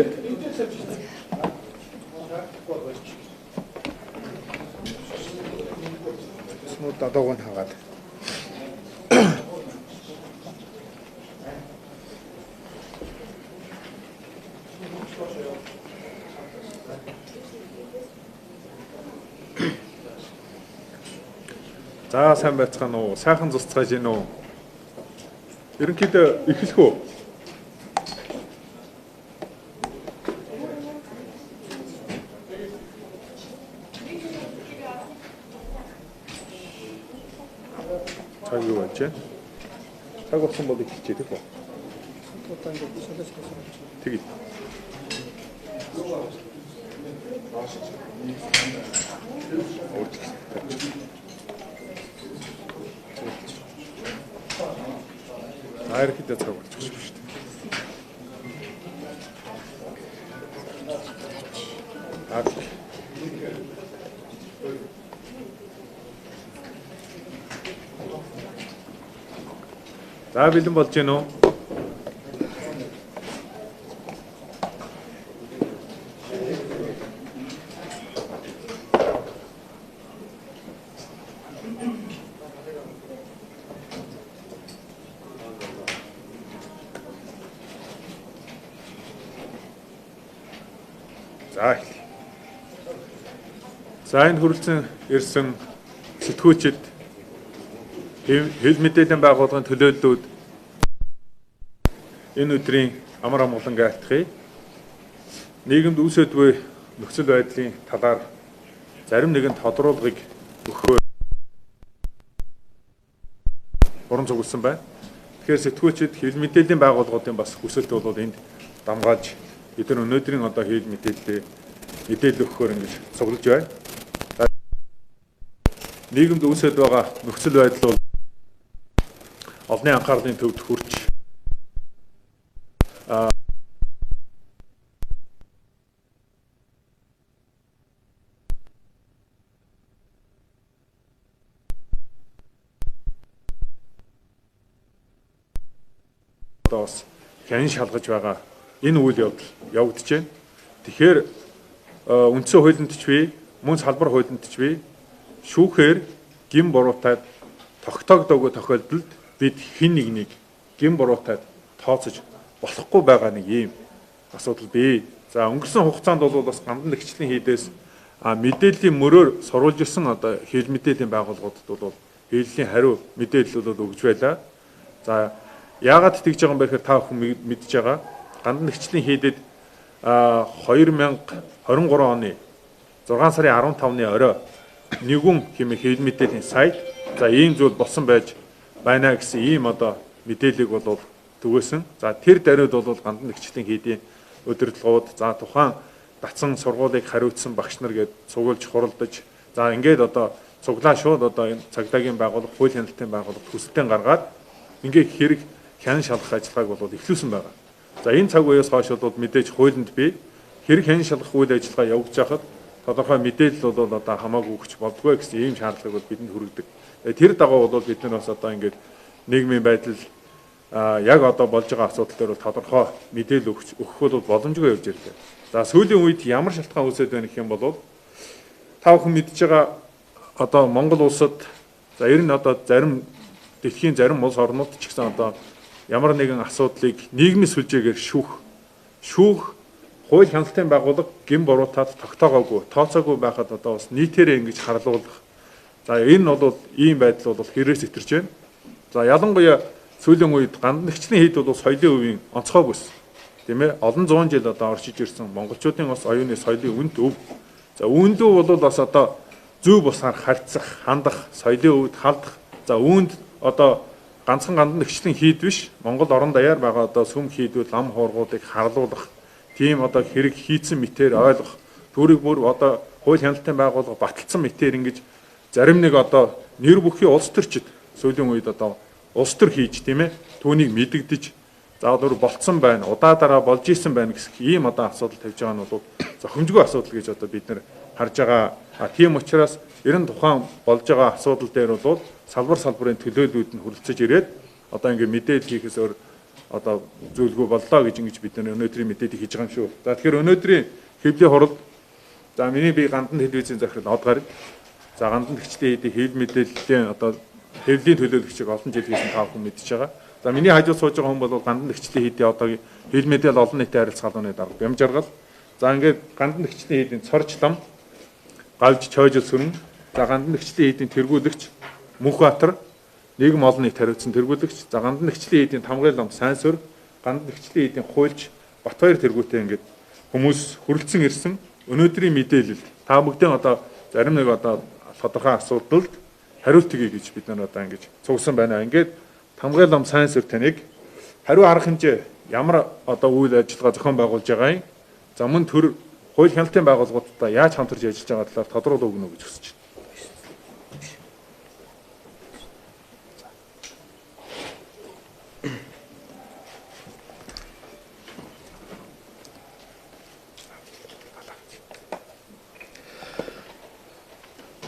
тий. Смут адууг нь хагаад. За сайн байцгаана уу? Сайхан цуцгааж гин үү? Ерөнхийдөө эхлэх үү? Цаг юу байж вэ? Цаг болсон бол эхэлчихэ тийм үү? Тэгье. Ерөнхийдөө цаг болж байгаа шүү дээ. За бэлэн болж гин үү? За энэ хүрэлцэн ирсэн сэтгүүчид хэл мэдээллийн байгууллагын төлөөллүүд энэ өдрийн амар амгалан айлтгая. Нийгэмд үүсэдгүй нөхцөл байдлын талаар зарим нэгэн тодруулгыг өгөхөөр уран зохиолсон байна. Тэгэхээр сэтгүүчид хэл мэдээллийн байгууллагуудын бас хүсэлт бол энд дамгаалж бид нар өнөөдрийн одоо хэл мэдээлэл өгөхөөр ингэж цуглаж байна. Нийгэмд үүсэж байгаа нөхцөл байдал бол олонний анхаарлын төвд хүрч бас хянан шалгаж байгаа энэ үйл явдал явагдаж байна. Тэгэхээр үндсэн хуулинд ч бий, мөн салбар хуулинд ч бий шүүхээр гин буруутайд тогтоогдоогүй тохиолдолд бид хэн нэгнийг гин буруутайд тооцож болохгүй байгаа нэг ийм асуудал бий. За өнгөрсөн хугацаанд бол бас гандан нэгчлийн хийдээс мэдээллийн мөрөөр сурвалж ирсэн одоо хэл мэдээллийн байгууллагуудад бол хэллийн хариу мэдээллүүд өгж байлаа. За яагаад тэгж байгаа юм бэ гэхээр та бүхэн мэдж байгаа. Гандан нэгчлийн хийдэд 2023 оны 6 сарын 15-ны орой нэгүн хэмээх хэл мэдээллийн сайт за ийм зүйл болсон байж байна гэсэн ийм одоо мэдээллийг бол түгээсэн. За тэр даруйд бол гандан нэгчлийн хийдийн удирдлагууд за тухайн датсан сургуулийг хариуцсан багш нар гээд цугуулж хуралдаж за ингээд одоо цуглаа шууд одоо энэ цагдаагийн байгууллага, хууль хяналтын байгууллага төсөлтөнд гаргаад ингээд хэрэг хянан шалгах ажиллагааг бол эхлүүлсэн байгаа. За энэ цаг үеэс хойш бол мэдээж хуулинд бий хэрэг хянан шалгах үйл ажиллагаа явагдаж байхад тодорхой мэдээлэл бол одоо хамаагүй өгч болдгоо гэсэн ийм шаардлагыг бол бидэнд хүргэдэг. Тэр дагуу бол бид нар бас одоо ингээд нийгмийн байдал яг одоо болж байгаа асуудал дээр бол тодорхой мэдээлэл өгөх бол боломжгүй явж ирлээ. За сүүлийн үед ямар шалтгаан үүсэж байна гэх юм бол та бүхэн мэдж байгаа одоо Монгол улсад за ер нь одоо зарим дэлхийн зарим улс орнууд ч гэсэн одоо ямар нэгэн асуудлыг нийгмийн сүлжээгээр шүүх хууль хяналтын байгууллага гин буруутаад тогтоогоогүй, тооцоогүй байхад одоо бас нийтээрээ ингэж харлуулах. За энэ бол ийм байдал бол хэрэгс итэрч байна. За ялангуяа сүүлийн үед гандан нэгчлийн хийд бол соёлын өвийн онцгой бүс. Тийм ээ олон зуун жил одоо оршиж ирсэн монголчуудын бас оюуны соёлын үнд өв. За үүнд бол бас одоо зөв бусаар харьцах, хандах, соёлын өвд халдах. За үүнд одоо ганцхан гандан нэгчлийн хийд биш, Монгол орон даяар байгаа одоо сүм хийдүүд, лам хуургуудыг харлуулах тийм одоо хэрэг хийцэн мэтээр ойлгох түүрийг бүр одоо хууль хяналтын байгууллага баталсан мэтээр ингэж зарим нэг одоо нэр бүхий улс төрчид сүүлийн үед одоо улс төр хийж тийм ээ түүнийг мэдэгдэж за өөр болцсон байна удаа болж исэн байна гэх ийм одоо асуудал тавьж байгаа нь бол зохимжгүй асуудал гэж одоо бид нар харж байгаа. Тийм учраас ерэн тухайн болж байгаа асуудал дээр бол салбарын төлөөллүүд нь хүрэлцэж ирээд одоо ингэ мэдээлэл хийхээс өөр одоо зөвлөгөө боллоо гэж ингэж бид өнөөдрийн мэдээлэл хийж байгаа юм шүү. За тэгэхээр өнөөдрийн хэвлэлийн хурал за миний би гандан телевизийн захирал Од гараг. За гандан гэгчлийн хэдийн хэвлэл мэдээллийн одоо хэвлэлийн төлөөлөгчийг олон жил хийсэн тав хүн мэдж байгаа. За миний хажууд сууж байгаа хүн бол гандан гэгчлийн хэдийн одоогийн хэвлэл мэдээлэл олон нийтийн харилцах халууны дарга Бямжаргал. За ингээд гандан гэгчлийн хэдийн Цорчлам, Гавж Чойжил сүрэн, за гандан гэгчлийн хэдийн тэргүүлэгч Мөнхбаатар, нийгэм олон нийт хариуцсан тэргүүлэгч, за гандан гэгчлийн хэдийн Тамгай лам Сайнсүр, гандан гэгчлийн хэдийн Хуйлж, Батбаяр тэргүүтэй ингээд хүмүүс хүрэлцэн ирсэн. Өнөөдрийн мэдээлэл та бүгдийн одоо зарим нэг одоо тодорхой асуудалд хариулт өгье гэж бид нар одоо ингэж цугсан байна. Ингээд Тамгай лам Сайнсүр таныг хариу арга хэмжээ ямар одоо үйл ажиллагаа зохион байгуулж байгаа юм. За мөн төр хууль хяналтын байгууллагуудтай яаж хамтарч ажиллаж байгаа талаар тодорхойлох өгнө гэж хүсэж байна.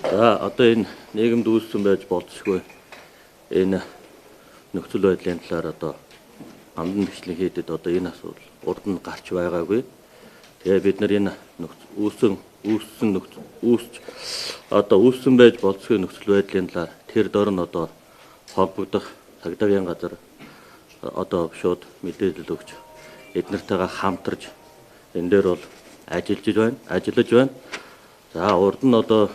За одоо энэ нийгэмд үүссэн байж болзошгүй энэ нөхцөл байдлын талаар одоо гандан гэгчлийн хийдэд одоо энэ асуудал урд нь гарч байгаагүй. Тэгээ бид нар энэ үүссэн байж болзошгүй нөхцөл байдлын талаар тэр дор нь одоо холбогдох цагдаагийн газар одоо шууд мэдээлэл өгч эднэртэйгээ хамтарч энэ дээр бол ажиллаж байна. За урд нь одоо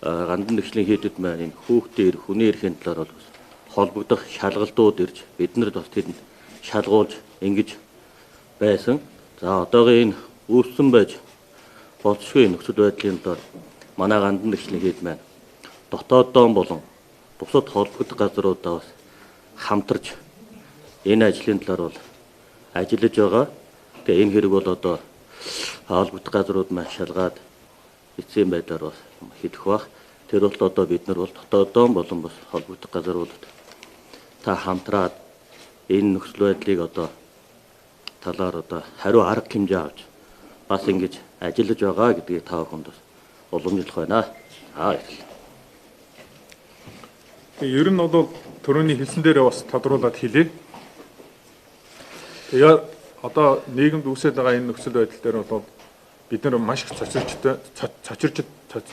гандан гэгчлийн хийдэд маань энэ хүүхдийн эрх, хүний эрхийн талаар бол холбогдох шалгалтууд ирж биднэрд бас тэрэнд шалгуулж ингэж байсан. За одоогийн энэ үүссэн байж болзошгүй нөхцөл байдлын дор манай гандан гэгчлийн хийд маань дотооддоо болон бусад холбогдох газруудаа бас хамтарч энэ ажлын талаар бол ажиллаж байгаа. Тэгээ энэ хэрэг бол одоо холбогдох газрууд маань шалгаад эцсийн байдлаар бас хийх бах. Тэр бол одоо бид нар бол дотооддоо болон бас холбогдох газруудад та хамтраад энэ нөхцөл байдлыг одоо талаар одоо хариу арга хэмжээ авч бас ингэж ажиллаж байгаа гэдгийг та бүхэнд бас уламжлах байна. Ер нь бол төрөний хэлсэн дээрээ бас тодруулаад хэлье. Тэгээ одоо нийгэмд үүсэж байгаа энэ нөхцөл байдал дээр бол бид нар маш их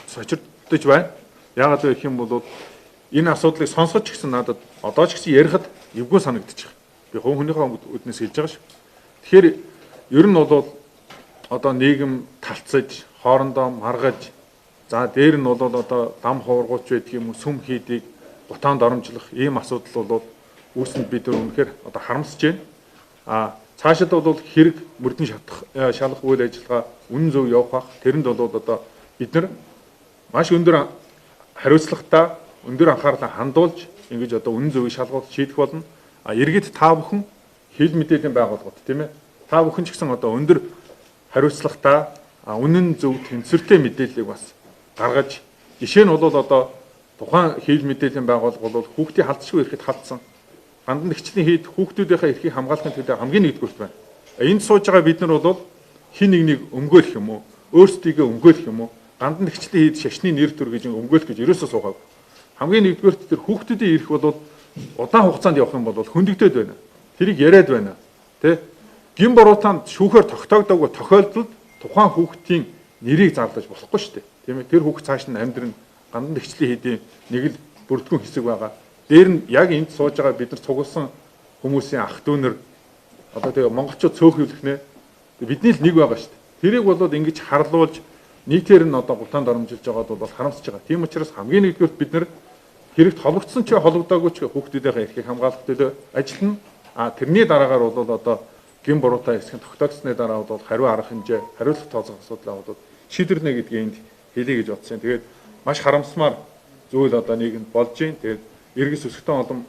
цочирдож байна. Яагаад вэ гэх юм бол энэ асуудлыг сонсгож гисэн надад одоо ч гэсэн ярихад эвгүй санагдчих. Би хувь хүнийхээ үднээс хэлж байгаа шүү. Тэгэхээр ер нь бол одоо нийгэм талцаж, хоорондоо маргаж, за дээр нь бол одоо дам хуургууч байдаг юм уу, сүм хийдийг гутаанд оромжлох ийм асуудал бол үүсэнд бид нар үнэхээр одоо харамсаж байна. Цаашид бол хэрэг мөрдөн шалах үйл ажиллагаа үнэн зөв явах бах. Тэрэнд бол одоо бид нар маш өндөр хариуцлагатай, өндөр анхаарлаа хандуулж ингэж одоо үнэн зөвийг шалгуулж шийдэх болно. Иргэд та бүхэн хил мэдээллийн байгууллагууд тийм ээ. Та бүхэн ч гэсэн одоо өндөр хариуцлагатай, үнэн зөв тэнцвэртэй мэдээллийг бас гаргаж, жишээ нь бол одоо тухайн хил мэдээллийн байгууллага бол хүүхдийн халдшгүй ирэхэд халдсан. Гандан гэгчлийн хийд хүүхдүүдийнхээ эрхийг хамгаалахын төлөө хамгийн нэгдүгürt байна. Энд сууж байгаа бид нар бол хин нэг өмгөөлөх юм уу, өөрсдийгөө өмгөөлөх юм уу, гандан гэгчлийн хийд шашны нэр төр гэж өмгөөлөх гэж ерөөсөө суугаагүй. Хамгийн нэгдүгürt тэр хүүхдүүдийн эрх бол удаан хугацаанд явах юм бол хөндөгдөд байна. Тэрийг яриад байна. Тэ? Гин буруутаанд шүүхээр тогтоогдоогүй тохиолдолд тухайн хүүхдийн нэрийг зарлаж болохгүй шүү дээ. Тийм ээ. Тэр хүүхд цааш нь амьдрын гандан гэгчлийн хийдийн нэг л бүрдгүн хэсэг байгаа. Дээр нь яг энд сууж байгаа бид нар цугласан хүмүүсийн ах дүүнэр одоо тэгээ монголчууд цөөхөвлөх нэ бидний л нэг байгаа шүү дээ. Тэрийг бол ингэж харлуулж нийтээр нь одоо гутаанд оромжилж байгаад бол харамсаж байгаа. Тийм учраас хамгийн нэгдүгээр бид нар хэрэгт холбогдсон ч холбогдоогүй ч хүүхдүүдийнхээ эрхийг хамгаалах төлөө ажиллана. Тэрний дараагаар бол одоо гин буруутай хэсэг тогтоогдсны дараа бол хариу арга хэмжээ, хариуцлага тооцох асуудлаа бол шийдвэрлэнэ гэдгийг энд хэлье гэж бодсон. Тэгээд маш харамсмаар зүйл одоо нийгэмд болж байна. Тэгээд иргэс өсөлтөн олон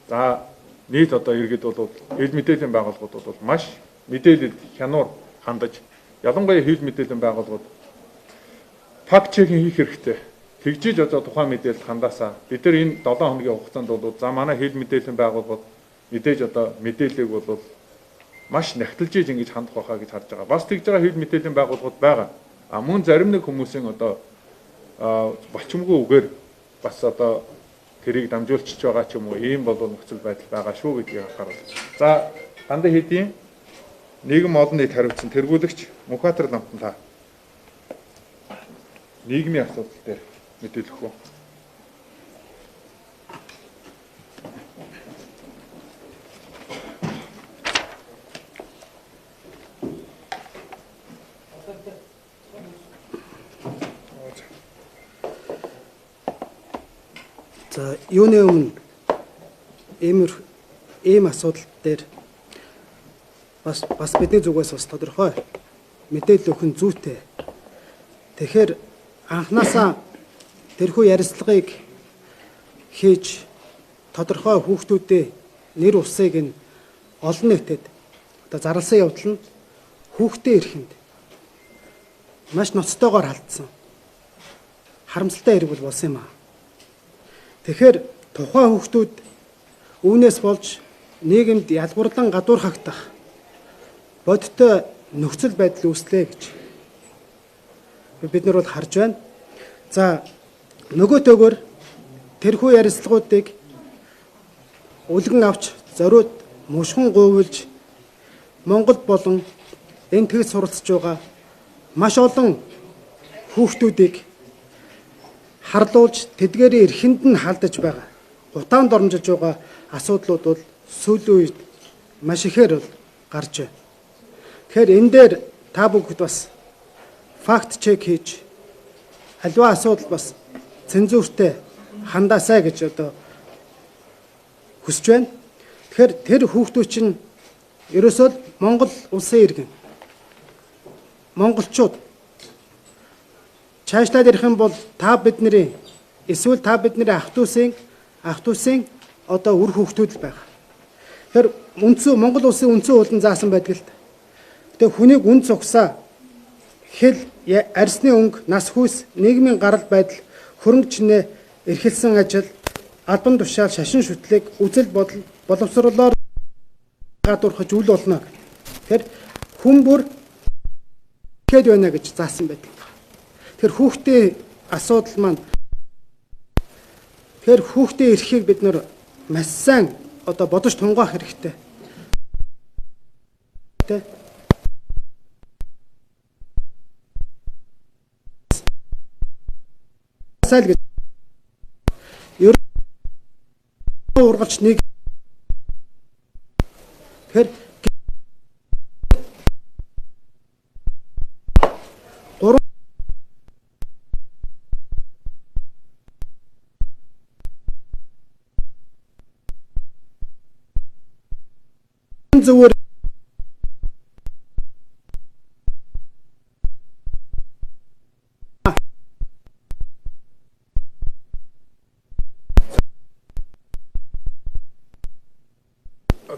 за нийт одоо иргэд бол хил мэдээллийн байгууллагууд бол маш мэдээлэлд хянуур хандаж ялангуяа хил мэдээллийн байгууллагууд факт чекинг хийх хэрэгтэй. Тэгжиж одоо тухайн мэдээлэлд хандаасаа бид нар энэ 7 хоногийн хугацаанд бол за манай хил мэдээллийн байгууллагууд мэдээж одоо мэдээллийг бол маш нягтлж ингэж хандах байхаа гэж харж байгаа. Бас тэгж байгаа хил мэдээллийн байгууллагууд байгаа. Мөн зарим нэг хүмүүсийн одоо болчмгүй үгээр бас одоо тэрийг дамжуулчих байгаа ч юм уу ийм бол нөхцөл байдал байгаа шүү гэдгийг анхааруулж. За Хандан хэдийн нийгэм олон нийт хариуцсан тэргүүлэгч Мөнхбаатар намтан та нийгмийн асуудал дээр мэдээлэх үү? За юуны өмнө ийм асуудал дээр бас бидний зүгээс бас тодорхой мэдээлэл өгөх нь зүйтэй. Тэгэхээр анхнаасаа тэрхүү ярилцлагыг хийж тодорхой хүүхдүүдийн нэр усыг нь олон нийтэд одоо зарласан явдал нь хүүхдийн эрхэнд маш ноцтойгоор халдсан харамсалтай хэрэг бол болсон юм аа. Тэгэхээр тухайн хүүхдүүд үүнээс болж нийгэмд ялгуурлан гадуурхагдах бодиттой нөхцөл байдал үүслэе гэж бид нар бол харж байна. За нөгөө төгөөр тэрхүү ярилцлагуудыг үлгэн авч зориуд мушгин гуйвуулж Монголд болон энэ тэгс суралцж байгаа маш олон хүүхдүүдийг харлуулж тэдгээрийн эрхэнд нь халдаж байгаа. Гутаанд оромжиж байгаа асуудлууд бол сүүлийн үед маш ихээр бол гарч байна. Тэгэхээр энэ дээр та бүгд бас факт чек хийж аливаа асуудал бас цензуртэй хандаасай гэж одоо хүсэж байна. Тэгэхээр тэр хүүхдүүд чинь ерөөсөө Монгол улсын иргэн монголчууд цаашлаад ирэх юм бол та бидний эсвэл та бидний ах дүүсийн одоо үр хүүхдүүд л байгаа. Тэгэхээр Монгол улсын үндсэн хуулинд заасан байдаг л. Тэгээ хүнийг үн цугсаа хэл арсны өнгө нас хүйс нийгмийн гарал байдал хөрөнгө чинээ эрхэлсэн ажил албан тушаал шашин шүтлэг үзэл бодол боловсруулаар гадуурхаж үл болно. Тэгэхээр хүн бүр хэд байна гэж заасан байдаг. Тэр хүүхдийн асуудал маань тэр хүүхдийн эрхийг бид нар маш сайн одоо бодож тунгаах хэрэгтэй. Сайн гэж ер нь ургалч нэг тэр зүгээр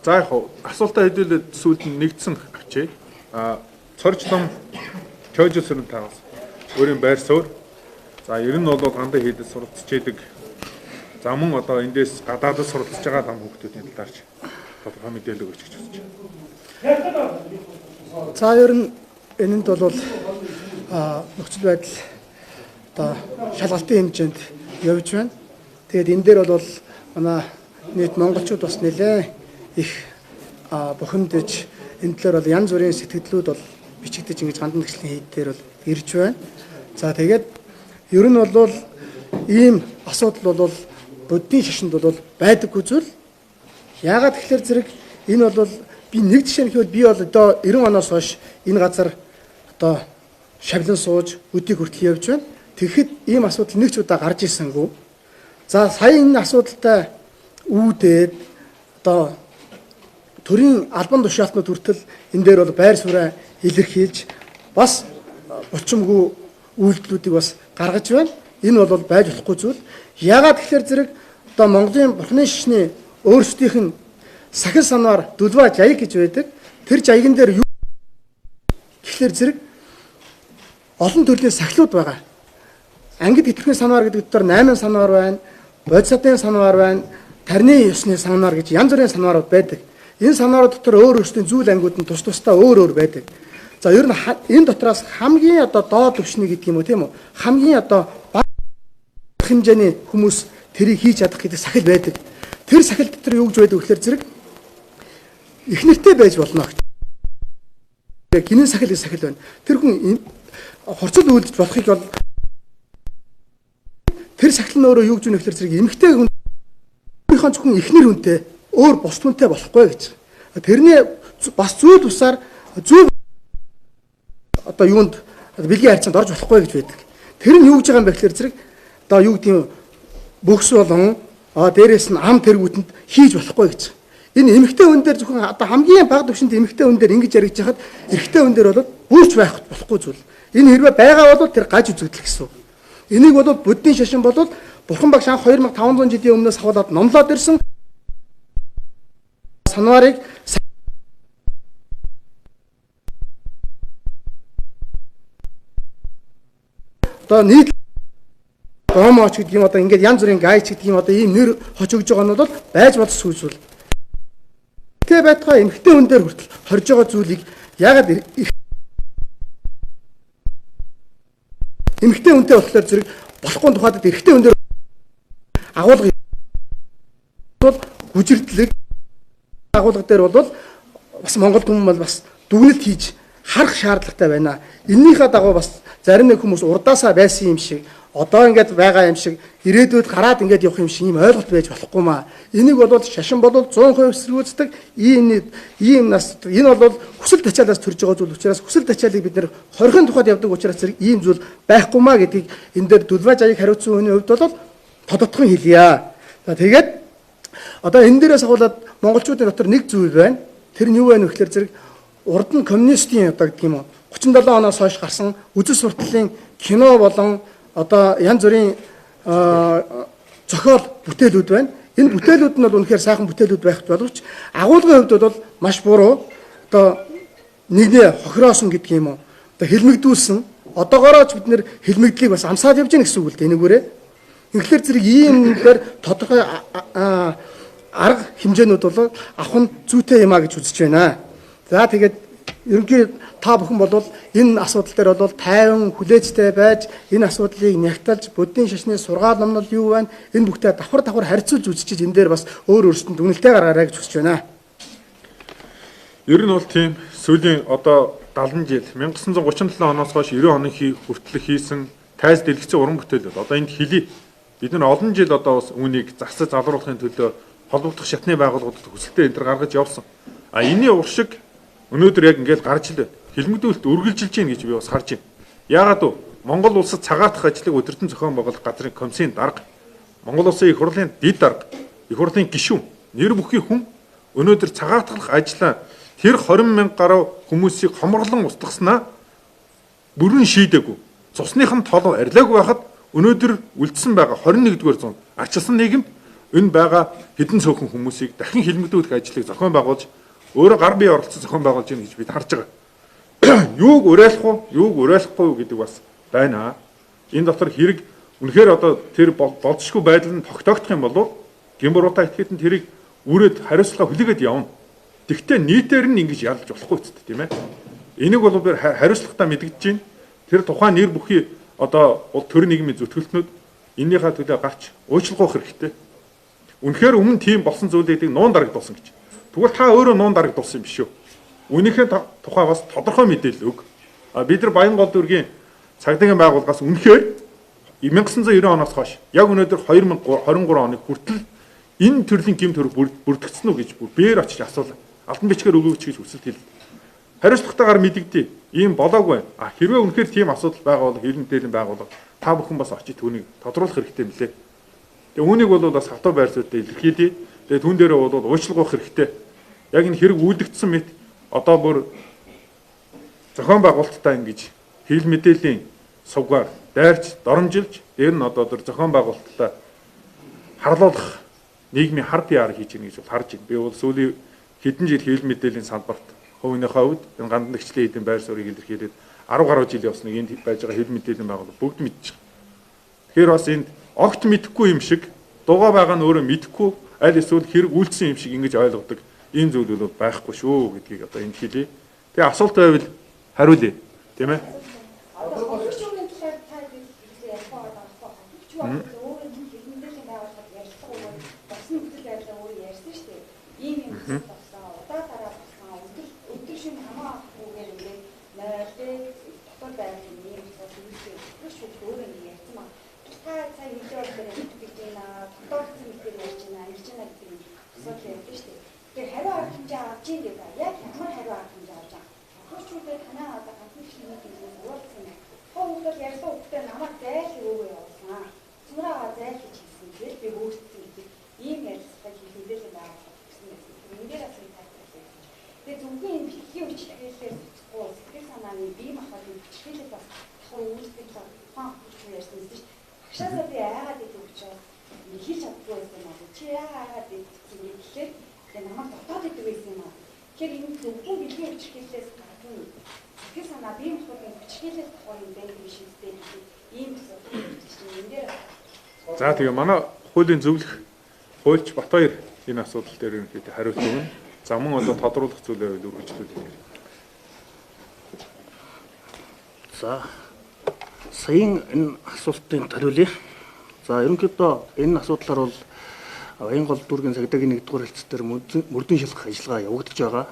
За яг асуултаа хэдүүлээд сүүлд нь нэгдсэн авчээ. Цорж том Чойжсөрн тагаас өөрийн байр суурь. За ер нь бол хандаа хийдэд суралцж идэг. За мөн одоо эндээс гадаадд суралцж байгаа там хүүхдүүдийн талаарч тодорхой мэдээлэл өгч гэж хүсэж байна. За ер нь энэнд бол нөхцөл байдал одоо шалгалтын хэмжээнд явж байна. Тэгээд энэ дээр бол манай нийт монголчууд бас нэлээд их бухимдаж энэ талаар бол янз бүрийн сэтгэлдлүүд бол бичигдэж ингэж гандан нэгжлийн хийд дээр бол ирж байна. За тэгээд ер нь бол ийм асуудал бол буддийн шашинд бол байдаггүй зүйл. Яагаад тэгэхээр зэрэг энэ бол би нэг жишээ нь хэлбэл би бол одоо 90 оноос хойш энэ газар одоо шавлан сууж өдийг хүртэл явж байна. Тэгэхэд ийм асуудал нэг ч удаа гарч ирсэнгүй. За сая энэ асуудалтай үүдээд одоо төрийн албан тушаалтнууд хүртэл энэ дээр бол байр сууриа илэрхийлж бас булчимгүй үйлдэлүүдийг бас гаргаж байна. Энэ бол байж болохгүй зүйл. Яагаад гэхээр зэрэг одоо Монголын бурхны шашны өөрсдийнх нь сахил санаар дулва жаяг гэж байдаг. Тэр жаягн дээр юу гэхээр зэрэг олон төрлийн сахилууд байгаа. Ангид хэтрхний санаар гэдэг дотор 8 санаар байна, бодисатын санаар байна, тарны ёсны санаар гэж янз бүрийн санаарууд байдаг. Энэ санаарууд дотор өөр өөрсдийн зүйл ангиуд нь тус тусдаа өөр өөр байдаг. За ер нь энэ дотроос хамгийн одоо доод түвшний гэдэг юм уу тийм үү? Хамгийн одоо бага хэмжээний хүмүүс тэрийг хийж чадах гэдэг сахил байдаг. Тэр сахил дотор юу гэж байдаг вэ гэхээр зэрэг их нэртэй байж болно гэж. Гинэн сахил байна. Тэр хүн хорцол үйлдэж болохыг бол тэр сахил нь өөрөө юу гэж үнэ гэхээр зэрэг эмэгтэй хүнийхэн зөвхөн эхнэр хүнтэй өөр бус хүнтэй болохгүй гэж. Тэрний бас зүйл тусаар зөв одоо юунд бэлгийн харьцаанд орж болохгүй гэж байдаг. Тэр нь юу гэж байгаа юм бэ гэхээр зэрэг одоо юу гэдэг юм бөхс болон дээрээс нь ам тэргүүтэнд хийж болохгүй гэж. Энэ эмэгтэй хүн дээр зөвхөн одоо хамгийн бага түвшинд эмэгтэй хүн дээр ингэж яригдж хахад эрэгтэй хүн дээр бол бүрч байх болохгүй зүйл. Энэ хэрвээ байгаа бол тэр гаж үзэгдэл гэсэн. Энийг бол буддийн шашин бол Бурхан багш анх 2500 жилийн өмнөөс хавуулаад номлоод ирсэн санварыг одоо нийт гомооч гэдэг юм одоо ингээд янз бүрийн гайч гэдэг юм одоо ийм нэр хожигдж байгаа нь бол байж болсгүй зүйл. Тэ байтугай эмэгтэй хүн дээр хүртэл хорж байгаа зүйлийг яагаад эмэгтэй хүнтэй болохоор зэрэг болохгүй тухайд эрэгтэй хүн дээр агуулга бол гүжирдлэг агуулга дээр бол бас Монгол хүмүүс бол бас дүгнэлт хийж харах шаардлагатай байна. Эннийхээ дагуу бас зарим нэг хүмүүс урдаасаа байсан юм шиг одоо ингээд байгаа юм шиг ирээдүйд гараад ингээд явах юм шиг ийм ойлголт байж болохгүй маа. Энийг бол шашин бол 100% эсэргүүцдэг. Ийм нас энэ бол хүсэл тачаалаас төрж байгаа зүйл учраас хүсэл тачаалыг бид нэр хорхын тухайд явдаг учраас зэрэг ийм зүйл байхгүй маа гэдгийг энэ дээр Дүлбай Жаяг хариуцсан хүний хувьд бол тодотхон хэлье. За тэгээд одоо энэ дээрээс агуулад монголчуудын дотор нэг зүйл байна. Тэр нь юу вэ гэхээр зэрэг урд нь коммунистийн одоо гэдэг юм уу 37 оноос хойш гарсан үзэл сурталын кино болон одоо янз бүрийн зохиол бүтээлүүд байна. Энэ бүтээлүүд нь бол үнэхээр сайхан бүтээлүүд байх боловч агуулгын хувьд бол маш буруу. Одоо нэгнээ хохироосон гэдэг юм уу? Одоо хэлмэгдүүлсэн. Одоогоорооч бид нэр хэлмэгдлийг бас амсаад явж гэнэ гэсэн үг л дээ энэгээрээ. Тэгэхээр зэрэг ийм дээр тодорхой арга хэмжээнүүд бол авах нь зүйтэй юм а гэж үзэж байна. За тэгээд ерөнхий та бүхэн бол энэ асуудал дээр бол тайван хүлээцтэй байж энэ асуудлыг нягтлж буддийн шашны сургаал номнол юу байна энэ бүгдээ давхар харьцуулж үзчихэж энэ дээр бас өөр өөрсдөнд дүгнэлтээ гаргаарай гэж хүсэж байна. Ер нь бол тийм сүүлийн одоо 70 жил 1937 оноос хойш 90 оны хүртэл хийсэн тайз дэлгэцэн уран бүтээлүүд одоо энд хэлий бид нар олон жил одоо бас үүнийг засаж залруулахын төлөө холбогдох шатны байгууллагуудад хүсэлтээ энэ төр гаргаж явсан. А энэний уршиг өнөөдөр яг ингээд гарч илээ. Хэлмэгдүүлэлт үргэлжилж гин гэж би бас харж байна. Яагаад вэ? Монгол улсад цагаатах ажлыг удирдан зохион байгуулах газрын комиссийн дарга, Монгол улсын их хурлын дэд дарга, их хурлын гишүүн, нэр бүхий хүн өнөөдөр цагаатгах ажлаа тэр 20,000 гаруй хүмүүсийг хомрлон устгаснаа бүрэн шийдээгүй. Цусныхан тол арилаагүй байхад өнөөдөр үлдсэн байгаа 21-р зуунд арчилсан нийгэмд энэ байгаа хэдэн цөөхөн хүмүүсийг дахин хэлмэгдүүлэх ажлыг зохион байгуулж өөрөө гар бие оролцож зохион байгуулж гин гэж бид харж байгаа. Юуг уриалах уу, юуг уриалахгүй юу гэдэг бас байна. Энэ дотор хэрэг үнэхээр одоо тэр болцшгүй байдал нь тогтоогдох юм бол гимбуруудаа итгэхэд нь тэрийг үрээд хариуцлага хүлээгээд явна. Тэгвэл нийтээр нь ингэж ялж болохгүй үстэй тийм ээ. Энийг бол би хариуцлагатаа мэдгэж байна. Тэр тухайн нэр бүхий одоо төр нийгмийн зүтгэлтнүүд эннийхээ төлөө гарч уучлах хэрэгтэй. Үнэхээр өмнө тийм болсон зүйлийг нуун дарагдуулсан гэж. Тэгвэл та өөрөө нуун дарагдуулсан юм биш үү? Үүнийхээ тухай бас тодорхой мэдээлэл өг. Бид нар Баянгол дүүргийн цагдаагийн байгууллагаас үнэхээр 1990 оноос хойш яг өнөөдөр 2023 оны хүртэл энэ төрлийн гэмт хэрэг бүрдэгдсэн үү гэж бүр бээр очиж асуулаа. Алдан бичгээр өгөөч гэж хүсэлт хэлээ. Хариуцлагатайгаар мэдэгдээ. Ийм болоогүй. Хэрвээ үнэхээр тийм асуудал байгаа бол хил мэдээллийн байгууллага та бүхэн бас очиж түүнийг тодруулах хэрэгтэй мөлий. Тэгээ үүнийг бол бас хатуу байр суурьтай илэрхийлье. Тэгээ түүн дээрээ бол уучлах хэрэгтэй. Яг энэ хэрэг үйлдэгдсэн мэт одоо бүр зохион байгуулалттай ингэж хил мэдээллийн сувгаар дайрч доромжилж дээр нь одоо зохион байгуулалтаа харлуулах нийгмийн хар PR хийж гэнэ гэж бол харж байна. Би бол сүүлийн хэдэн жил хил мэдээллийн салбарт хувийнхаа хувьд энэ гандан гэрчлийн эдийн байр суурийг илэрхийлээд 10 гаруй жил явсныг энд байж байгаа хил мэдээллийн байгууллага бүгд мэдчихэв. Тэгэхээр бас энд огт мэдэхгүй юм шиг дугаа байгаа нь өөрөө мэдэхгүй аль эсвэл хэрэг үйлдсэн юм шиг ингэж ойлгодог ийм зүйл бол байхгүй шүү гэдгийг одоо энд хэлье. Тэгээ асуулт байвал хариулъя. Тийм ээ? бол юу шүү өөрөө нэг ярьсан ба. Та цаа хэлээд байгаа гэж байна. Тогтсон мэдээ ярьж байна. Ирж байна гэдэг нь асуудал ярьж штеп. Тэгэхээр хариу арга хэмжээ авч ийн гэдэг. Яг ямар хариу арга хэмжээ авч байгаа. Хөөчүүдээ танаа одоо ганцхан хэлний гэдэг уулзсан юм. Хөөд бол ярьсан үгтэй намайг зайл өгөө явуулсан. Цумраа зайл гэж хэлсэн. Тэгээд би өөрсдөө гэдэг ийм ярилцлага хийлгэл юм байна гэсэн юм. Эндээс асууж тайлбарлая. Тэгээд зөвхөн энэ бэлгийн үчирхээлээр гоо сэтгэл санааны бие махбодын үчирхээлээ бас дахин үүсгэж ухаан хөтөлбөр ярьсан юм шүү дээ. Агшаасаа би айгаад идэх учраас хийж чаддгүй байсан юм аа. Чи яагаад идэх юм гэхлээр тэгээд намайг дотоод идэх байсан юм аа. Тэгэхээр энэ зөвхөн бэлгийн үчирхээлээс гадна сэтгэл санаа бие махбодын үчирхээлээс дахин юм байх биш үстэй ийм асуудал чинь энэ дээр. За тэгээ манай хуулийн зөвлөх хуульч Батбаяр энэ асуудал дээр ерөнхийдөө хариулт өгнө. За мөн одоо тодруулах зүйлээ үргэлжлүүлэх. За саяын энэ асуултын хариулъя. За ерөнхийдөө энэ асуудлаар бол Баянгол дүүргийн цагдаагийн 1-р хэлтс дээр мөрдөн шилжих ажиллагаа явагдаж байгаа.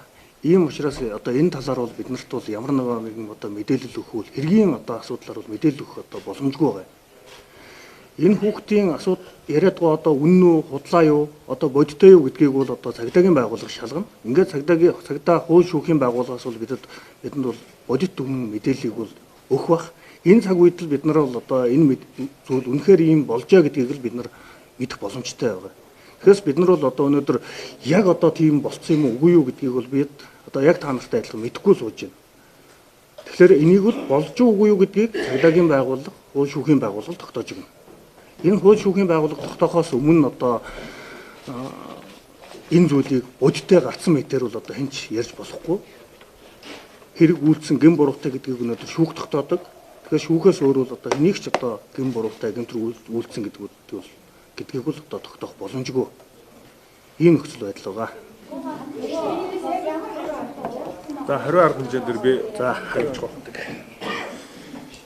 Ийм учраас одоо энэ талаар бол биднэрт бол ямар нэгэн одоо мэдээлэл өгөх үл хэргийн одоо асуудлаар бол мэдээлэл өгөх одоо боломжгүй байгаа. Энэ хүүхдийн асуудал яриад байгаа одоо үнэн үү, худлаа юу, одоо бодиттой юу гэдгийг бол одоо цагдаагийн байгууллага шалгана. Ингээд цагдаа хууль шүүхийн байгууллагаас бол бидэнд бол бодит өмнө мэдээллийг бол өгөх бах. Энэ цаг үед л бид нар бол одоо энэ зүйл үнэхээр ийм болжээ гэдгийг л бид нар мэдэх боломжтой байгаа. Тэгэхээр бид нар бол одоо өнөөдөр яг одоо тийм болцсон юм уу үгүй юу гэдгийг бол бид одоо яг та нартай адилхан мэдэхгүй сууж байна. Тэгэхээр энийг бол болж үгүй юу гэдгийг цагдаагийн байгууллага, хууль шүүхийн байгууллага тогтоож өгнө. Энэ хууль шүүхийн байгууллага тогтоохоос өмнө одоо энэ зүйлийг бодиттой гацсан мэтэр бол одоо хинч ярьж болохгүй. Хэрэг үйлдсэн гэм буруутай гэдгийг өнөөдөр шүүх тогтоодог. Тэгэхээр шүүхээс өөр бол одоо энийг ч одоо гэм буруутай гэмтэр үйлдсэн гэдгийг бол одоо тогтоох боломжгүй. Ийм нөхцөл байдал байгаа. За хариу арга хэмжээнд би хариулж байна.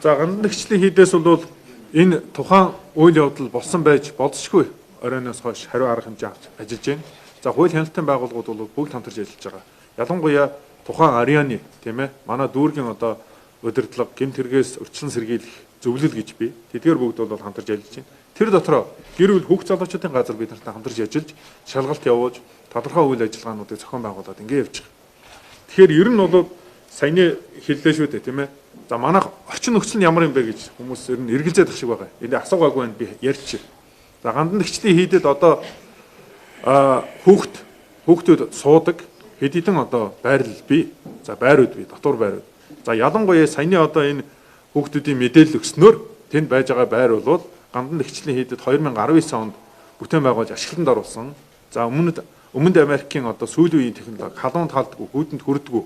За гандагчлалын хийдээс бол энэ тухайн үйл явдал болсон байж болзошгүй оройноос хойш хариу арга хэмжээ авч ажиллаж байна. За хууль хяналтын байгууллагууд бол бүгд хамтарч ажиллаж байгаа. Ялангуяа тухайн арианы тийм ээ манай дүүргийн одоо удирдлага гэмт хэрэгээс урьдчилан сэргийлэх зөвлөл гэж би тэдгээр бүгд бол хамтарч ажиллаж байна. Тэр дотроо гэр бүл хүүхд залуучуудын газар бид нартай хамтарч ажиллаж шалгалт явуулж тодорхой үйл ажиллагаануудыг зохион байгуулад ингэ явж байгаа. Тэгэхээр ер нь бол саяны хэллээ шүү дээ тийм ээ. За манайх орчин нөхцөл нь ямар юм бэ гэж хүмүүс ер нь эргэлзээд ах шиг байгаа. Энд асуугаагүй байна би ярьчих. За гандан нэгчлийн хийдэд одоо хүүхдүүд суудаг хэд хэдэн одоо байрлал бий. За байрууд бий, дотор байрууд. За ялангуяа саяны одоо энэ хүүхдүүдийн мэдээлэл өгснөөр тэнд байж байгаа байр бол гандан нэгчлийн хийдэд 2019 онд бүтээн байгуулж ашиглалтанд оруулсан. За Өмнөд Америкийн одоо сүүлийн үеийн технологи халуун таалдгүй, хүүтэнд хүрдэггүй.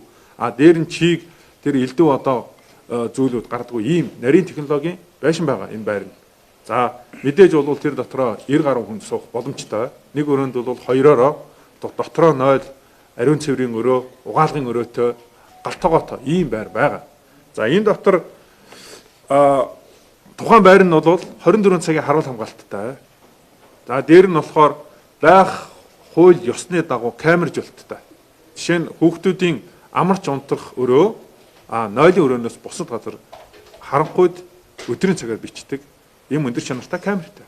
Дээр нь чийг тэр элдв одоо зүйлүүд гардаггүй ийм нарийн технологийн байшин байгаа энэ байр нь. За мэдээж бол тэр дотроо 90 гаруй хүн суух боломжтой. Нэг өрөөнд бол 2-ороо дотроо 0 ариун цэврийн өрөө, угаалгын өрөөтэй, галтгоотой ийм байр байгаа. За энэ дотор тухайн байр нь бол 24 цагийн харуул хамгаалттай. За дээр нь болохоор байх хууль ёсны дагуу камер жолттой. Жишээ нь хүүхдүүдийн амарч унтрах өрөө нойлын өрөөнөөс бусад газар харанхуйд өдрийн цагаар бичдэг ийм өндөр чанартай камертай.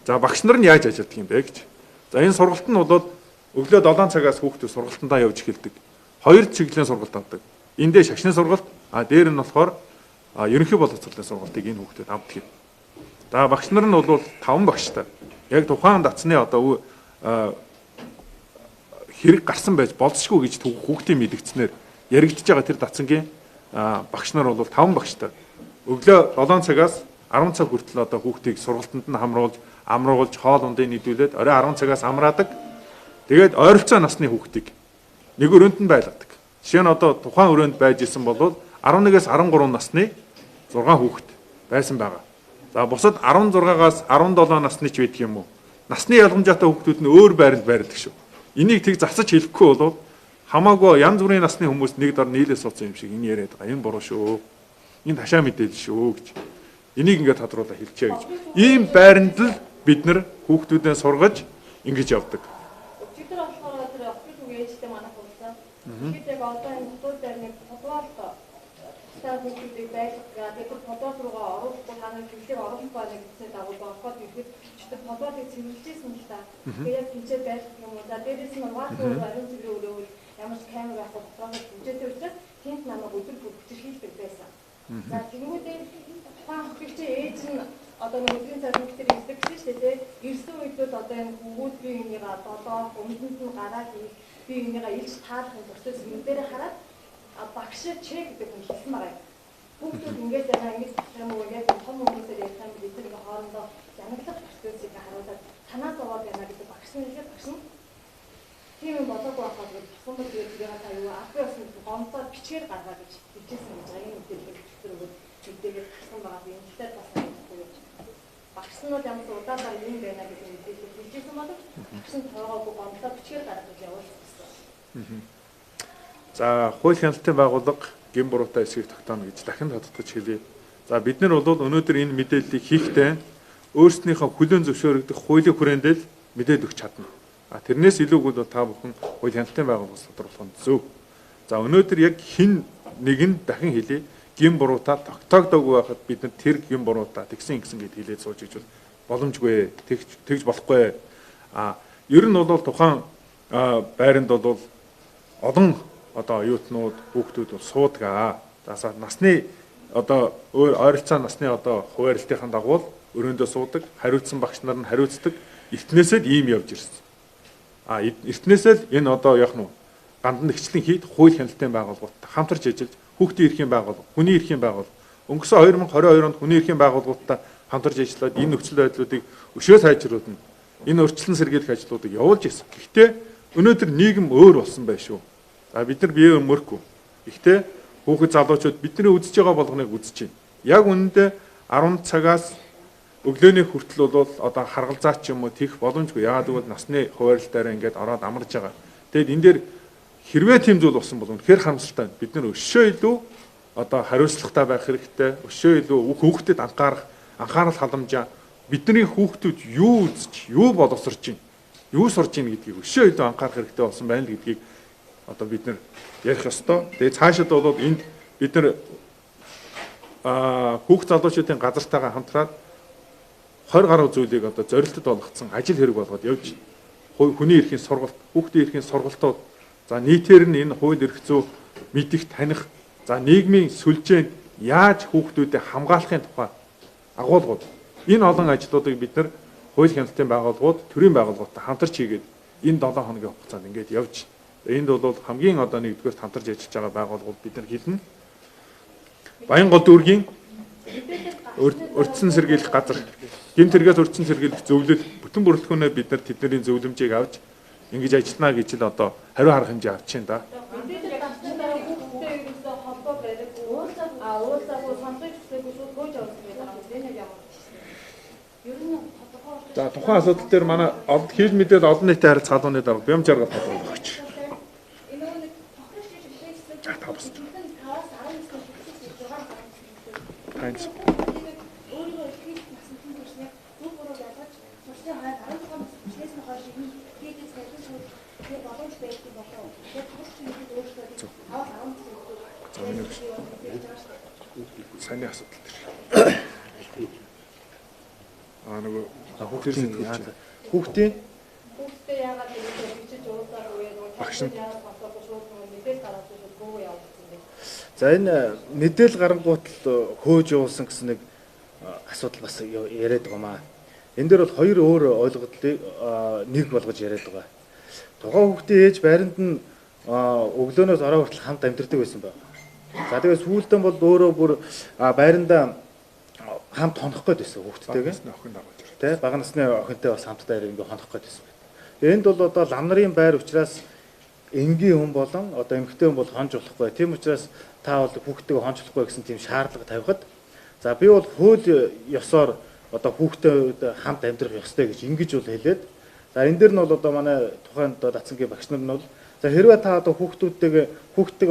За багш нар нь яаж ажилладаг юм бэ гэж. За энэ сургалт нь бол өглөө 7 цагаас хүүхдүүд сургалтандаа явж эхэлдэг. 2 чиглэлийн сургалт авдаг. Эндээ шашны сургалт, дээр нь болохоор ерөнхий боловсролын сургалтыг энэ хүүхдүүд авдаг юм. За багш нар нь бол 5 багштай. Яг тухайн дацны одоо хэрэг гарсан байж болзошгүй гэж хүүхдийн мэдгдснээр яригдж байгаа тэр дацангийн багш нар бол 5 багштай. Өглөө 7 цагаас 10 цаг хүртэл одоо хүүхдийг сургалтанд нь амруулж хоол ундыг нийлүүлээд орой 10 цагаас амраадаг. Тэгээд ойролцоо насны хүүхдийг нэг өрөөнд нь байлгадаг. Жишээ нь одоо тухайн өрөөнд байж исэн бол 11-ээс 13 насны 6 хүүхэд байсан байгаа. За бусад 16-аас 17 насны ч байдаг юм уу? Насны ялгамжаатай хүүхдүүд нь өөр байранд байрладаг шүү. Энийг тэг засаж хэлэхгүй бол хамаагүй янз бүрийн насны хүмүүс нэг дор нийлээ суудсан юм шиг энэ яриад байгаа. Энэ буруу шүү. Энэ ташаа мэдээлэл шүү гэж. Энийг ингээд тодруулаад хэлчихье гэж. Ийм байранд л бид нар хүүхдүүдээ сургаж ингэж явдаг. Өчигдөр болохоор тэр офис үгээжтэй манайх уулзсан. Тэгээд яг одоо энэ хотууд дээр нэг тодорхойлолт хүүхдүүдийг байлгаа тэгээд подоод руугаа оруулахгүй танай төвлөрийг оруулах байна гэсэн дагуу бооход ихэд чөтө подоодыг цэвэрлэжсэн л та. Тэгээд тэнцээ байлгах юм уу. За дээрээс нь угаахгүй ариун цэврээ өрөөвөл ямар ч камер авах дотроос тэнцээтэй учраас тэнд намайг өдөр бүр хүчирхийлдэг байсан. За тэгмүүдээ тухайн хөвгчээ ээж нь одоо нэг өдрийн цаг хүүхдэр ирдэг гэсэн шүү дээ. Ирсэн үедээ одоо энэ хүүгүүд би энийгээ долоо өмдөнд нь гараад би энийгээ илж таалах юм процесс юм дээр хараад багш чек гэдэг нь хэлсэн байгаа юм. Хүүхдүүд ингээд яна ингэж болох юм уу яг том хүмүүсээр ярих юм бид нэг хоорондоо янаглах процессыг харуулад танаа зовоод яна гэдэг багш нь хэлээд багш нь тийм юм болоогүй байхад тусамд тэгээд та юу авах юм гомдоо бичгээр гаргаа гэж хэлжсэн гэж байгаа юм мэдээлэл өгчөрөөгөө мэдээлэл гарсан байгаа би энэтэй бас багш нь бол ямар ч удаанаар юм байна гэдэг мэдээлэл хэлжсэн боловч багш нь тоогоогүй гомдоо бичгээр гаргаж явуулсан. За хууль хяналтын байгууллага гин буруутай эсхийг тогтооно гэж дахин тодтогч хэлье. За бид нар бол өнөөдөр энэ мэдээллийг хийхдээ өөрсдийнхөө хүлээн зөвшөөрөгдөх хуулийн хүрээндээ л мэдээд өгч чадна. Тэрнээс илүүгүй бол та бүхэн хууль хяналтын байгууллагаас тодорхойлох нь зөв. За өнөөдөр яг хин нэг нь дахин хэлье. Гин буруутай тогтоогдоогүй байхад бид нар тэр гин буруутай тэгсэн гэд хэлээд сууж иж бол боломжгүй. Тэгж болохгүй. Ер нь бол тухайн байранд бол олон одоо оюутнууд хүүхдүүд бол суудаг. За насны одоо өөр ойролцоо насны одоо хуваарлтын дагуу өрөөндөө суудаг, хариуцсан багш нар нь хариуцдаг. Эртнээсээ л ийм явж ирсэн. Эртнээсээ л энэ одоо яг нь гандан нэгчлэн хийд хууль хяналтын байгууллагуудтай хамтарч ажиллаж хүүхдийн эрхийн байгууллага, хүний эрхийн байгууллага өнгөрсөн 2022 онд хүний эрхийн байгууллагуудтай хамтарч ажиллаад энэ нөхцөл байдлуудыг өшөө сайжруулна. Энэ өрчлөн сэргийлэх ажлуудыг явуулж ирсэн. Гэхдээ өнөөдөр нийгэм өөр болсон байх шүү. Бид нар бие өмөрөхгүй. Гэхдээ хүүхэд залуучууд бидний үзэж байгаа болгоныг үзэж байна. Яг үнэндээ 10 цагаас өглөөний хүртэл бол одоо харгалзаач юм уу тийх боломжгүй. Яагаад гэвэл насны хуваарлтаараа ингээд ороод амарж байгаа. Тэгэд энэ дээр хэрвээ тийм зүйл болсон бол үнэхээр харамсалтай. Бид нар өшөө илүү одоо хариуцлагатай байх хэрэгтэй. Өшөө илүү хүүхдэд анхаарал халамжаа бидний хүүхдүүд юу үзэж, юу боловсрож байна, юу сурж байна гэдгийг өшөө илүү анхаарах хэрэгтэй болсон байна л гэдгийг одоо бид нар ярих ёстой. Тэгээ цаашид бол энд бид нар хүүхд залуучуудын газартайгаа хамтраад 20 гаруй зүйлийг одоо зорилтод болгоцсон ажил хэрэг болгоод явж хүний эрхийн сургалт, хүүхдийн эрхийн сургалтууд, за нийтээр нь энэ хууль эрх зүй мэдих, таних, за нийгмийн сүлжээнд яаж хүүхдүүдэд хамгаалахын тухай агуулгууд. Энэ олон ажлуудыг бид нар хууль хяналтын байгууллагууд, төрийн байгууллагуудтай хамтарч хийгээд энэ 7 хоногийн хугацаанд ингээд явж. Энд бол хамгийн одоо нэгдүгээр хамтарч ажиллаж байгаа байгууллагууд бид нар хэлнэ. Баянгол дүүргийн өртсөн сэргийлэх газар, гэмт хэрэгээс өртсөн сэргийлэх зөвлөл бүтэн бүрэлдэхүүнээр бид нар тэдний зөвлөмжийг авч ингэж ажиллана гэж л одоо хариу харах хэмжээ авч байна да. За тухайн асуудал дээр манай хил мэдээд олон нийтийн харилцаа халууны дарга бям жаргал тодорхой багч. За та бас. Хайц. Сайн асуудал дээр. Нөгөө хүүхдийн яагаад бичиж уулзаад үе багш нь мэдээлэл гаргаж өгөө явуулсан бэ? За энэ мэдээлэл гарангуут л хөөж явуулсан гэсэн нэг асуудал бас яриад байгаа маа. Энэ дээр бол хоёр өөр ойлголтыг нэг болгож яриад байгаа. Тухайн хүүхдийн ээж байранд нь өглөөнөөс орой хүртэл хамт амьдардаг байсан байна. За тэгээд сүүлдэн бол өөрөө бүр байранда хамт хонох гээд байсан хүүхдтэйгээ. Тэ бага насны охинтой бас хамтдаа ингээ хонох гээд байсан байна. Энд бол одоо лам нарын байр учраас энгийн хүн болон одоо эмэгтэй хүн бол хонж болохгүй. Тийм учраас та бол хүүхдтэйгээ хонж болохгүй гэсэн тийм шаардлага тавихад за би бол хууль ёсоор одоо хүүхдтэй хамт амьдрах ёстой гэж ингэж бол хэлээд за энэ дэр нь бол одоо манай тухайн одоо дацангийн багш нар нь бол за хэрвээ та одоо хүүхдтэйгээ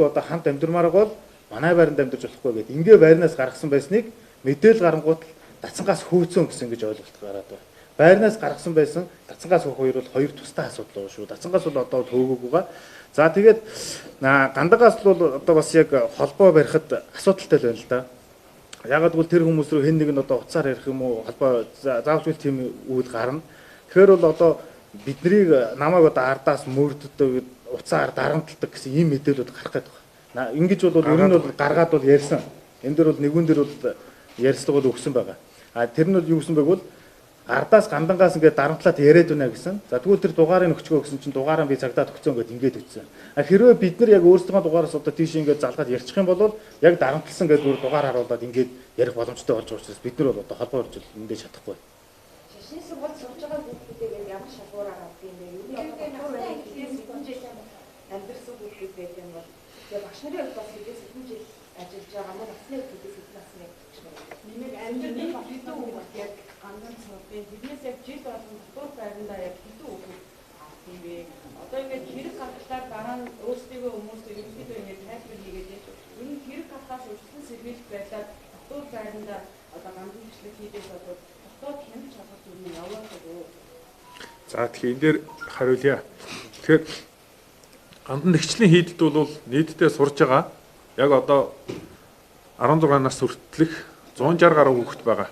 одоо хамт амьдрмаар бол манай байранд амьдарч болохгүй гэдэг ингээ байрнаас гаргасан байсныг мэдээлэл гарангуут дацангаас хөөцөн гэсэн гэж ойлголт гараад байна. байрнаас гаргасан байсан Дацангаас суух хоёр бол хоёр тустай асуудал байгаа шүү. Дацангаас бол одоо төөгөөгүй. За тэгээд Гандагаас бол одоо бас яг холбоо барихад асуудалтай байна л да. Ягаад гэвэл тэр хүмүүс рүү хэн нэг нь одоо уцаар ярих юм уу холбоо заавал тийм үйл гарна. Тэгэхээр бол одоо биднийг намайг одоо ардаас мөрддөг уцаар дарамталдаг гэсэн ийм мэдээлүүд гарах гэдэг байна. Ингэж бол ер нь бол гаргаад бол ярьсан. Энэ дөр бол нэгүн дөр бол ярьцлага бол өгсөн байгаа. Тэр нь бол юу гэсэн бэ гэвэл ардаас Гандангаас ингээд дарамтлаад яриад байна гэсэн. За тэгвэл тэр дугаарыг өгчгөө гэсэн чинь дугаараа би цагдаад өгцөө ингээд өгсөн. Хэрвээ бид нар яг өөрсдөө дугаараас одоо тийш ингээд залгаад ярьчих юм бол яг дарамтлсан гэдэг дугаар харуулад ингээд ярих боломжтой болж байгаа учраас бид нар бол одоо холбоо орж эндээ чадахгүй. Шишин сургууль сурж байгаа хүмүүстэйгээ ямар шалгуур авдаг юм бэ? Юу нэг амьдрсан хүмүүс байх юм бол яг багш нарын хувьд бас хэдэн жил ажиллаж байгаа мөн насны хүмүүсээс хэдэн насны гэж байна. Нэмэг амьдрын хэдэн хүмүүс яг гандан цогтын биднээс яг жил болгон дотор байрандаа яг хэдэн хүмүүс юм бэ? Одоо ингээд хэрэг гаргалаар дараа нь өөрсдөө хүмүүстэй ерөнхийдөө ингээд тайлбар хийгээд энэ хэрэг гаргалаас өрсөлдсөн сэргийлэх байдлаар дотор байрандаа одоо гандан бичлэг хийдээс одоо дотор хямд шалгалт юм явуулдаг уу? За тэгэхээр энэ дээр хариулъя. Тэгэхээр гандан нэгчлийн хийдэлд бол нийтдээ сурж байгаа яг одоо 16 нас хүртэлх 160 гаруй хүүхэд байгаа.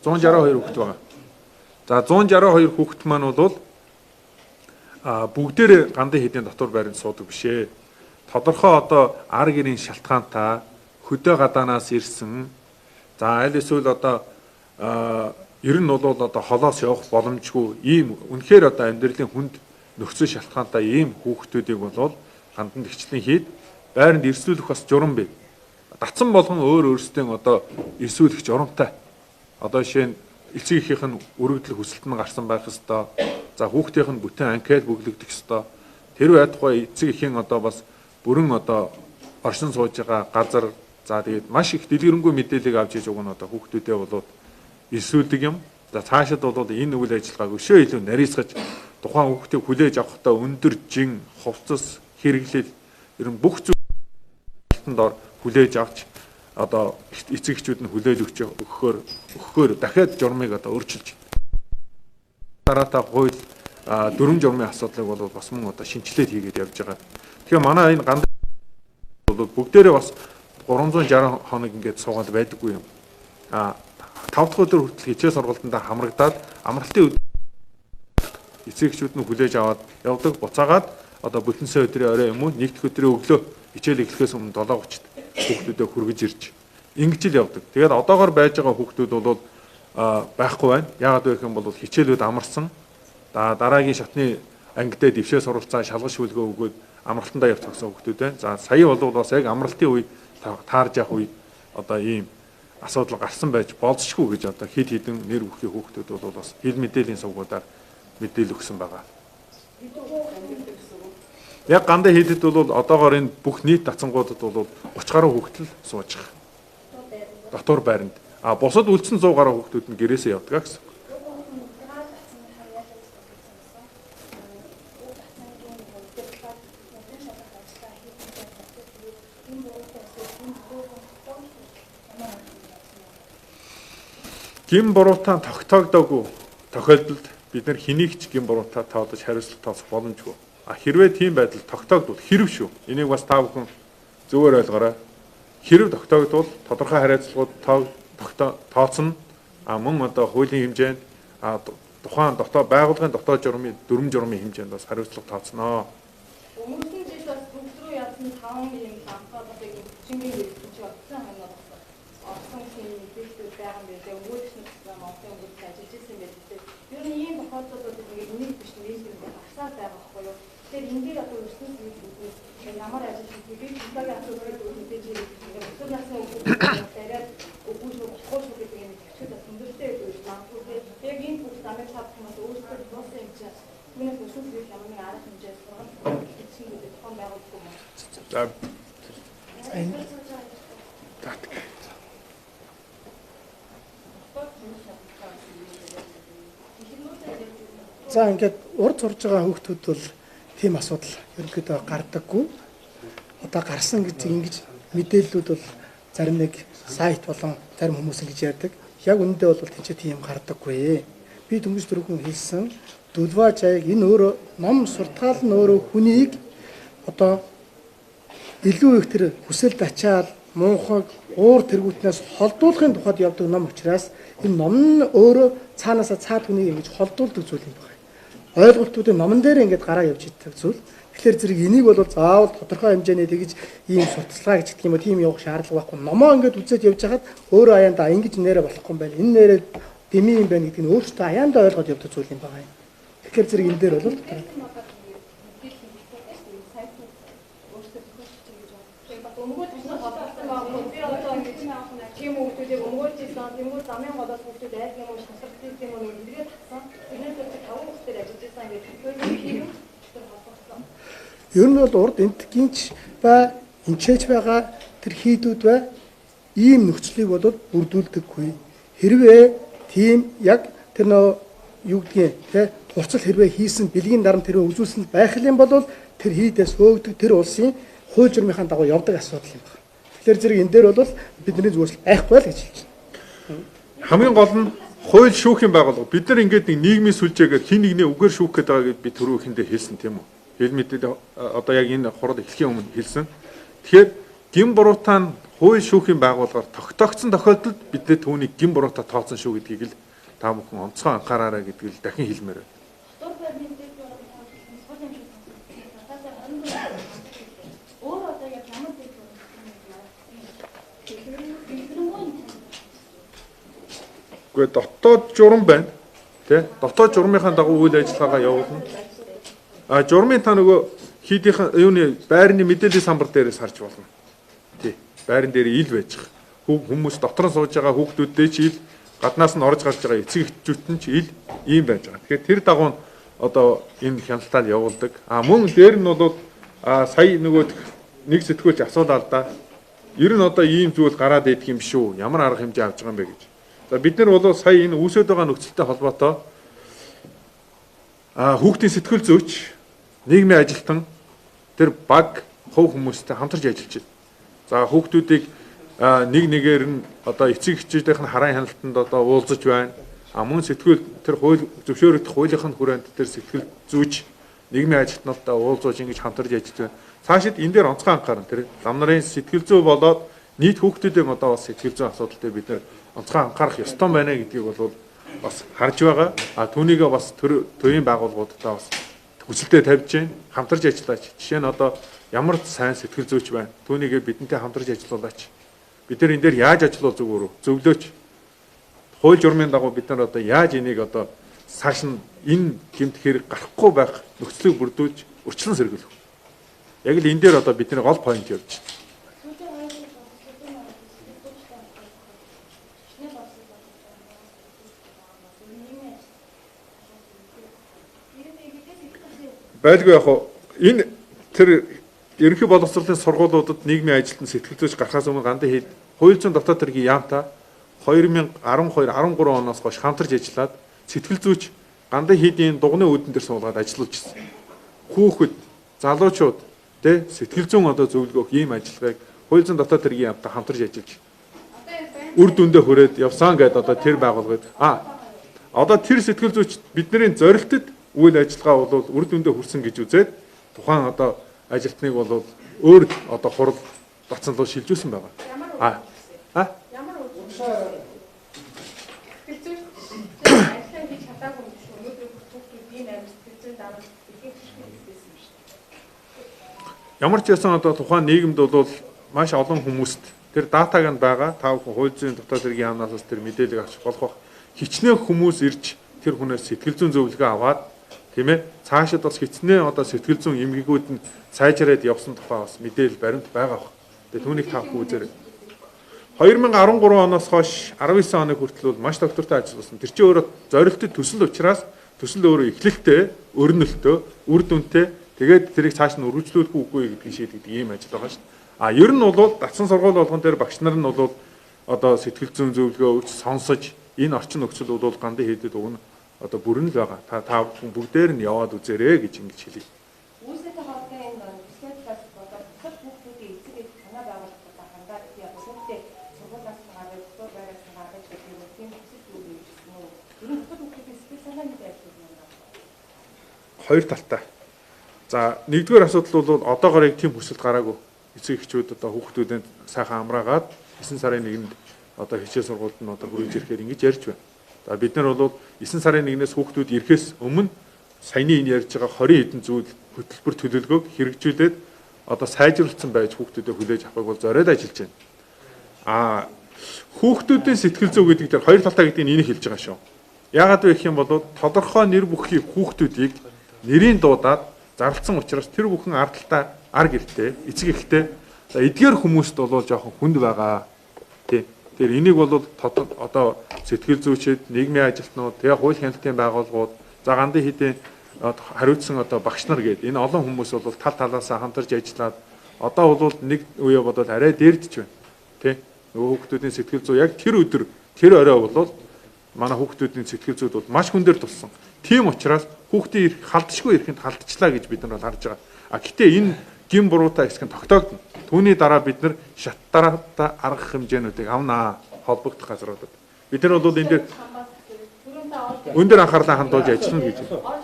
162 хүүхэд байгаа. За 162 хүүхэд маань бол бүгдээрээ гандан хийдийн дотор байранд суудаг биш ээ. Тодорхой одоо ар гэрийн шалтгаантай хөдөө гадаанаас ирсэн. За аль эсвэл одоо ер нь бол одоо холоос явах боломжгүй ийм үнэхээр одоо амьдралын хүнд нөхцөл шалтгаантай ийм хүүхдүүдийг бол гандан нэгчлийн хийд байранд ирсүүлэх бас журам бий. Датсан болгон өөр өөрсдөө одоо ирсүүлэх журамтай. Одоо жишээ нь эцэг эхийнх нь өргөдлөх хүсэлт нь гарсан байх ёстой. За хүүхдийнх нь бүтэн анкет бүглэгдэх ёстой. Тэр байтугай эцэг эхийн одоо бас бүрэн одоо оршин сууж байгаа газар за тэгээд маш их дэлгэрэнгүй мэдээлэл авч иж өгнө одоо хүүхдүүдээ болоод ирсүүлдэг юм. За цаашид бол энэ үйл ажиллагааг өшөө илүү нарийсгаж тухайн хүүхдийг хүлээж авахдаа өндөр жин, хувцас, хэрэглэл ер нь бүх зүйлтанд ор хүлээж авч одоо эцэг эхчүүд нь хүлээж өгөхөөр дахиад журмыг одоо өөрчилж дараатаа хууль дүрм журмын асуудлыг бол бас мөн одоо шинжилээд хийгээд явж байгаа. Тэгэхээр манай энэ гандан бол бүгдээрээ бас 360 хоног ингээд суугаад байдаггүй юм. 5 дахь өдөр хүртэл хичээл сургалтанд хамрагдаад амралтын эцэг эхчүүд нь хүлээж аваад явдаг. Буцаагаад одоо бүтэн сая өдрийн орой юм уу нэг дэх өдрийн өглөө хичээл эхлэхээс өмнө 7:30-д хүүхдүүдэд хүргэж ирж ингэж л явдаг. Тэгээд одоогоор байж байгаа хүүхдүүд бол байхгүй байна. Яагаад вэ гэх юм бол хичээлүүд амарсан. Дараагийн шатны ангидээ дэвшээ суралцаа шалгаж шүлгөө өгөөд амралтандаа явчихсан хүүхдүүд байна. За сая бол бас яг амралтын үе таарж явах үе одоо ийм асуудал гарсан байж болцшгүй гэж одоо хэд хэдэн нэр бүхий хүүхдүүд бол бас хил мэдээллийн сувгуудаар мэдээлэл өгсөн байгаа. Яг гандаа хийдэд бол одоогоор энэ бүх нийт дацангуудад бол 30 гаруй хүүхдэл сууж байгаа. Дотор байранд. Бусад үлдсэн 100 гаруй хүүхдүүд нь гэрээсээ явдаг гэсэн. Гин буруутаа тогтоогдоогүй тохиолдолд бид нар хэнийг ч гин буруутаа тоодож хариуцлага тооцох боломжгүй. Хэрвээ тийм байдал тогтоогдвол хэрэв шүү. Энийг бас та бүхэн зөвөр ойлгоорой. Хэрэв тогтоогдвол тодорхой хариуцлагууд тооцно. Мөн одоо хуулийн хэмжээнд тухайн байгууллагын дотоод журмын дүрм журмын хэмжээнд бас хариуцлага тооцноо. Өнгөрсөн жил бас бүгд рүү ядсан 5 юм хамгаалалтыг шингийн хэлж явуулсан байна. Орсон тийм мэдээлэл байгаа юм байна. Өнгөрсөн жил Монголын өнгөрсөн ажиллаж ирсэн байдаг. Ер нь ийм тохиолдлууд ингээд нэг биш нийлбэр багсаад байгаа байхгүй юу? Тэгэхээр энэ дээр одоо өрсөн зүйл ямар ажил хийх вэ? Бидгийн асуудлыг мэдээж хэрэг өсвөр насны хүүхдүүд дараад өгүүлж болохгүй шүү гэдэг юм хэвчээд бас өндөртэй байж магадгүй. Яг энэ бүх замыг чадах юм бол өөрсдөө тоосон юм чинь миний өсвөр зүйл ямар нэг арга хэмжээ сургах хийх гэдэг тухайн байгууллаггүй юм. За ингээд урд сурж байгаа хүүхдүүд бол тийм асуудал ерөнхийдөө гардаггүй. Одоо гарсан гэж ингэж мэдээллүүд бол зарим нэг сайт болон зарим хүмүүс ингэж ярьдаг. Яг үүндээ бол тэнцээ тийм гардаггүй. би дөнгөж дөрвөн хэлсэн дулва жайг энэ өөрөө ном суртаал нь өөрөө хүнийг одоо илүү их тэр хүсэлд ачаал муухайг уур тэргүүтнээс холдуулахын тухайд явдаг ном учраас энэ ном нь өөрөө цаанаасаа цаад хүнийг ингэж холдуулдаг зүйл юм байна. Ойлголтуудын номон дээр ингэж гараа явж идэх зүйл. Тэгэхээр зэрэг энийг бол заавал тодорхой хэмжээний тэгж ийм сурталчилгаа гэж гэх юм уу тийм явах шаардлага байхгүй. Номоо ингэж үзээд явж хахад өөрөө аяанда ингэж нэрэ болохгүй юм байна. Энэ нэрээ дэмий юм байна гэдгийг нь өөртөө аяанда ойлгоод явдаг зүйл юм байна. Тэгэхээр зэрэг энэ дээр бол Өмгөө тусгай холбоотой байгаа. Би одоо ингэж тийм хүмүүсийг өмгөөлжсэн, тэнгуү замын гадаад хүмүүсүүд айх юм уу, шалтгаалт юм уу гэдгээ татсан. Тэрнээс ч таван хүмүүсээр ажиллаж байсан гэдэг тийм холбоотой. ер нь бол урд энтгийнч ба энчээж байгаа тэр хийдүүд ба ийм нөхцөлийг бол бүрдүүлдэггүй. Хэрвээ тийм яг тэр нөө юу гэдгийг те хурцл хэрвээ хийсэн бэлгийн дарамт хэрвээ үзүүлсэн байх юм бол тэр хийдээс хөөгдөг тэр улсын хууль журмынхаа дагуу явдаг асуудал юм байна. Тэгэхээр зэрэг энэ дээр бол бидний зүгээс байхгүй л гэж хэлж байна. Хамгийн гол нь хууль шүүхийн байгууллага. Бид нар ингээд нэг нийгмийн сүлжээгээр хин нэгний үгээр шүүх гэдэг байгааг би түрүү ихэндээ хэлсэн тийм үү? Хэл мэдэд одоо яг энэ хурал эхлэхийн өмнө хэлсэн. Тэгэхээр гин буруутаа нь хууль шүүхийн байгууллагаар тогтоогдсон тохиолдолд бид түүнийг гин буруутаа тооцсон шүү гэдгийг л та бүхэн онцгой анхаараарай гэдгийг л дахин хэлмээр байна. Гэхдээ дотоод журам байна. Тэ? Дотоод журмынхаа дагуу үйл ажиллагаагаа явуулна. А журмын та нөгөө хийдийн юуны байрны мэдээллийн самбар дээрээс харж болно. Тий. Байран дээр ил байж байгаа. Хүмүүс дотор нь сууж байгаа хүүхдүүдтэй ч ил, гаднаас нь орж гарч байгаа эцэг эхчүүд нь ч ил ийм байж байгаа. Тэгэхээр тэр дагуу одоо энэ хяналтаар явуулдаг. А мөн дээр нь бол сая нөгөө нэг сэтгүүлч асуулаа л да. Ер нь одоо ийм зүйл гараад идэх юм шүү. Ямар арга хэмжээ авч байгаа юм бэ гэж. За бид нар бол сая энэ үүсэт байгаа нөхцөлтэй холбоотой хүүхдийн сэтгэл зүйч, нийгмийн ажилтан тэр баг хувь хүмүүстэй хамтарч ажиллаж байна. За хүүхдүүдийг нэг нэгээр нь одоо эцэг эхчүүдийнх нь харайн хяналтанд одоо уулзаж байна. Мөн сэтгүүл тэр хууль зөвшөөрөгдөх хуулийнхын хүрээнд тэр сэтгэл зүйч нийгмийн ажилтнуудтай уулзаж ингэж хамтарч ажиллаж байна. Цаашид энэ дээр онцгой анхаарна. Тэр лам нарын сэтгэл зүй болоод нийт хүүхдүүдийн одоо бас сэтгэл зүйн асуудалтай бид нэр онцгой анхаарах ёстой байна гэдгийг бол бас харж байгаа. Түүнийгээ бас төвийн байгууллагуудтай бас хүсэлтэд тавьж байна. Хамтарч ажиллаач. Жишээ нь одоо ямар сайн сэтгэл зүйч байна. Түүнийгээ бидэнтэй хамтарч ажиллуулаач. Бид нар энэ дээр яаж ажиллах зүгээр үү? Зөвлөөч. Хууль журмын дагуу бид нар одоо яаж энийг одоо цааш нь энэ гэмт хэрэг гарахгүй байх нөхцөлийг бүрдүүлж өрчлөн сэргийлэх. Яг л энэ дээр одоо бидний гол поинт явж байна. Байлгүй яг энэ тэр ерөнхий боловсролын сургуулиудад нийгмийн ажилтан сэтгэл зүйч гарахаас өмнө гандан хэд хууль зүйн дотоод хэргийн яамтай 2012 13 оноос хойш хамтарч ажиллаад сэтгэл зүйч гандан хийдийн дугны үүдэн дээр суулгаад ажиллаж ирсэн. Хүүхэд, залуучууд тэ сэтгэл зүйн одоо зөвлөгөөх ийм ажиллагааг хууль зүйн дотоод хэргийн яамтай хамтарч ажиллаж үр дүндээ хүрээд явсан гэдэг одоо тэр байгууллагад одоо тэр сэтгэл зүйч бидний зорилтод үйл ажиллагаа бол үр дүндээ хүрсэн гэж үзээд тухайн одоо ажилтныг бол өөр одоо хурал батсан руу шилжүүлсэн байгаа. Ямар үйлчлэл сэтгэл зүйч ажлын хийж чадаагүй юм шүү. Өнөөдөр хүүхдүүд ийм амжилт сэтгэл зүйн дарамт ихэвчлэн хийсэн юм шүү. Ямар ч ясан одоо тухайн нийгэмд бол маш олон хүмүүст тэр датаг нь байгаа. Та бүхэн хууль зүйн дотоод хэргийн яамнаас тэр мэдээлэл авч болох бах. Хичнээн хүмүүс ирж тэр хүнээс сэтгэл зүйн зөвлөгөө аваад тийм ээ цаашид бас хичнээн одоо сэтгэл зүйн эмгэгүүд нь сайжраад явсан тухай бас мэдээлэл баримт байгаа бах. Тэгээ түүнийг та бүхэн үзээрэй. 2013 оноос хойш 19 оны хүртэл бол маш доктортой ажилласан. Тэр чинь өөрөө зорилттой төсөл учраас төсөл өөрөө эхлэлтэй, өрнөлтөө, үр дүнтэй тэгээд тэрийг цааш нь өргөжлүүлэх үгүй гэдгийг шийдэгдэг ийм ажил байгаа шүү дээ. Ер нь бол датсан сургууль болгон дээр багш нар нь бол одоо сэтгэл зүйн зөвлөгөө өгч сонсож энэ орчин нөхцөл бол гандан хийдэд өгнө. Одоо бүрэн л байгаа. Та бүхэн бүгдээр нь яваад үзээрэй гэж ингэж хэлье. Үүсэт хоолойн бүсэд бас одоо бүх хүүхдүүдийн эцэг эх санаа байгуулалтаа хандаад яг бүгдээ сургуулиас гараад өсвөр байраас гараад гэдэг юм тийм бүсэд юу гэж юм уу? Энэ бүх хүүхдүүдийн сэтгэл хоёр талтай. За нэгдүгээр асуудал бол одоогоор яг тийм хүсэлт гараагүй. Эцэг эхчүүд одоо хүүхдүүдэнд сайхан амраагаад 9 сарын 1-нд одоо хичээл сургуульд нь одоо хүрэж ирэхээр ингэж ярьж байна. За бид нар бол 9 сарын 1-ээс хүүхдүүд ирэхээс өмнө саяны энэ ярьж байгаа 20 хэдэн зүйл хөтөлбөр төлөвлөгөөг хэрэгжүүлээд одоо сайжруулсан байж хүүхдүүдэд хүлээж авахыг бол зориод ажиллаж байна. Хүүхдүүдийн сэтгэл зүй гэдэг дээр хоёр талтай гэдгийг энийг хэлж байгаа шүү. Яагаад вэ гэх юм бол тодорхой нэр бүхий хүүхдүүдийг нэрийн дуудаад зарлцсан учраас тэр бүхэн ардталтай ар гэртэй эцэг эхтэй эдгээр хүмүүст бол жоохон хүнд байгаа. Тэр энийг бол одоо сэтгэл зүйчид, нийгмийн ажилтнууд, тэгээ хууль хяналтын байгууллагууд, за гандан хэдийн хариуцсан одоо багш нар гээд энэ олон хүмүүс бол тал талаасаа хамтарч ажиллаад одоо бол нэг үе бодоод арай дээрдэж байна. Тэ хүүхдүүдийн сэтгэл зүй яг тэр өдөр тэр орой бол манай хүүхдүүдийн сэтгэл зүйд бол маш хүн дээр тулсан. Тийм учраас хүүхдийн халдшгүй ирэхэд халдчихлаа гэж бид нар бол харж байгаа. Гэтээ энэ гин буруутай хэсэг нь тогтоогдно. Түүний дараа бид нар шаттараатай арга хэмжээнүүдийг авнаа холбогдох газруудад. Бид нар бол энэ дээр өндөр анхаарлаа хандуулж ажиллана гэж байна.